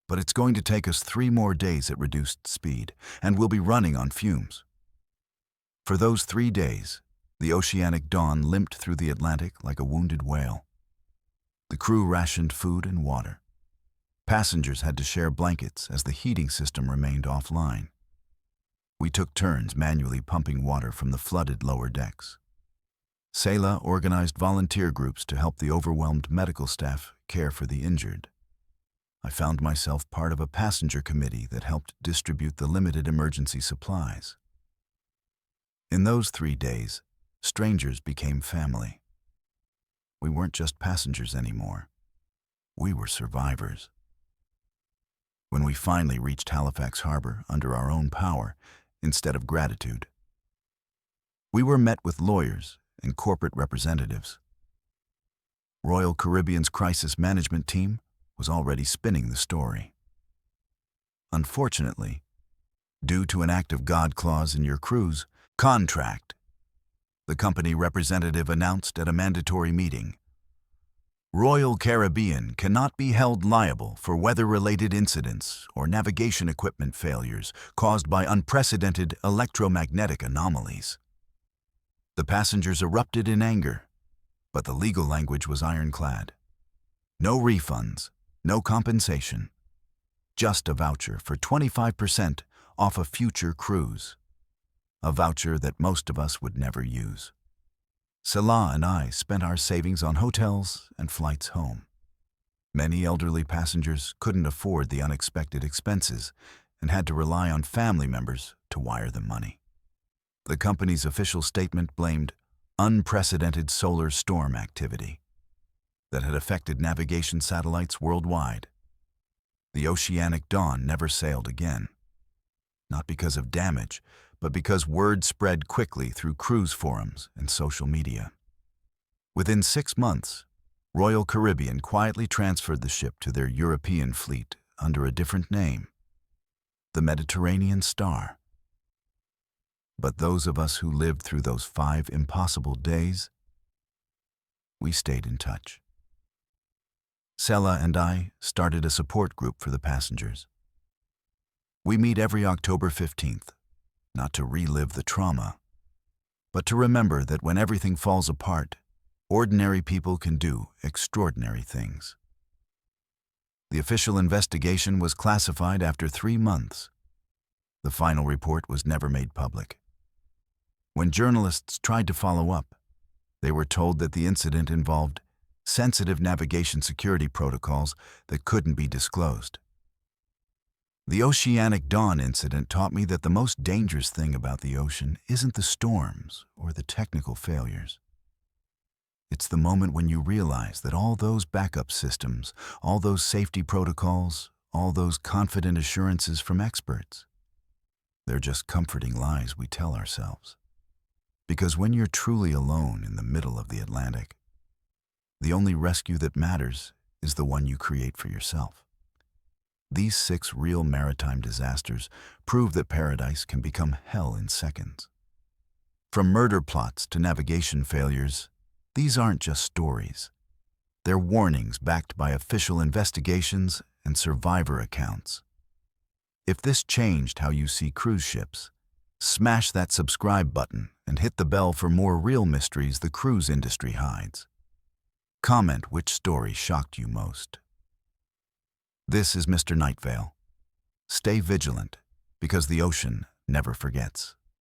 "But it's going to take us 3 more days at reduced speed, and we'll be running on fumes." For those 3 days, the Oceanic Dawn limped through the Atlantic like a wounded whale. The crew rationed food and water. Passengers had to share blankets as the heating system remained offline. We took turns manually pumping water from the flooded lower decks. Sela organized volunteer groups to help the overwhelmed medical staff care for the injured. I found myself part of a passenger committee that helped distribute the limited emergency supplies. In those 3 days, strangers became family. We weren't just passengers anymore. We were survivors. When we finally reached Halifax Harbor under our own power, instead of gratitude, we were met with lawyers and corporate representatives. Royal Caribbean's crisis management team was already spinning the story. Unfortunately, due to an act of God clause in your cruise contract, the company representative announced at a mandatory meeting, "Royal Caribbean cannot be held liable for weather-related incidents or navigation equipment failures caused by unprecedented electromagnetic anomalies." The passengers erupted in anger, but the legal language was ironclad. No refunds, no compensation, just a voucher for 25% off a future cruise. A voucher that most of us would never use. Salah and I spent our savings on hotels and flights home. Many elderly passengers couldn't afford the unexpected expenses and had to rely on family members to wire them money. The company's official statement blamed unprecedented solar storm activity that had affected navigation satellites worldwide. The Oceanic Dawn never sailed again. Not because of damage, but because word spread quickly through cruise forums and social media. Within 6 months, Royal Caribbean quietly transferred the ship to their European fleet under a different name, the Mediterranean Star. But those of us who lived through those 5 impossible days, we stayed in touch. Sela and I started a support group for the passengers. We meet every October 15th, not to relive the trauma, but to remember that when everything falls apart, ordinary people can do extraordinary things. The official investigation was classified after 3 months. The final report was never made public. When journalists tried to follow up, they were told that the incident involved sensitive navigation security protocols that couldn't be disclosed. The Oceanic Dawn incident taught me that the most dangerous thing about the ocean isn't the storms or the technical failures. It's the moment when you realize that all those backup systems, all those safety protocols, all those confident assurances from experts, they're just comforting lies we tell ourselves. Because when you're truly alone in the middle of the Atlantic, the only rescue that matters is the one you create for yourself. These 6 real maritime disasters prove that paradise can become hell in seconds. From murder plots to navigation failures, these aren't just stories. They're warnings backed by official investigations and survivor accounts. If this changed how you see cruise ships, smash that subscribe button and hit the bell for more real mysteries the cruise industry hides. Comment which story shocked you most. This is Mr. Nightveil. Stay vigilant, because the ocean never forgets.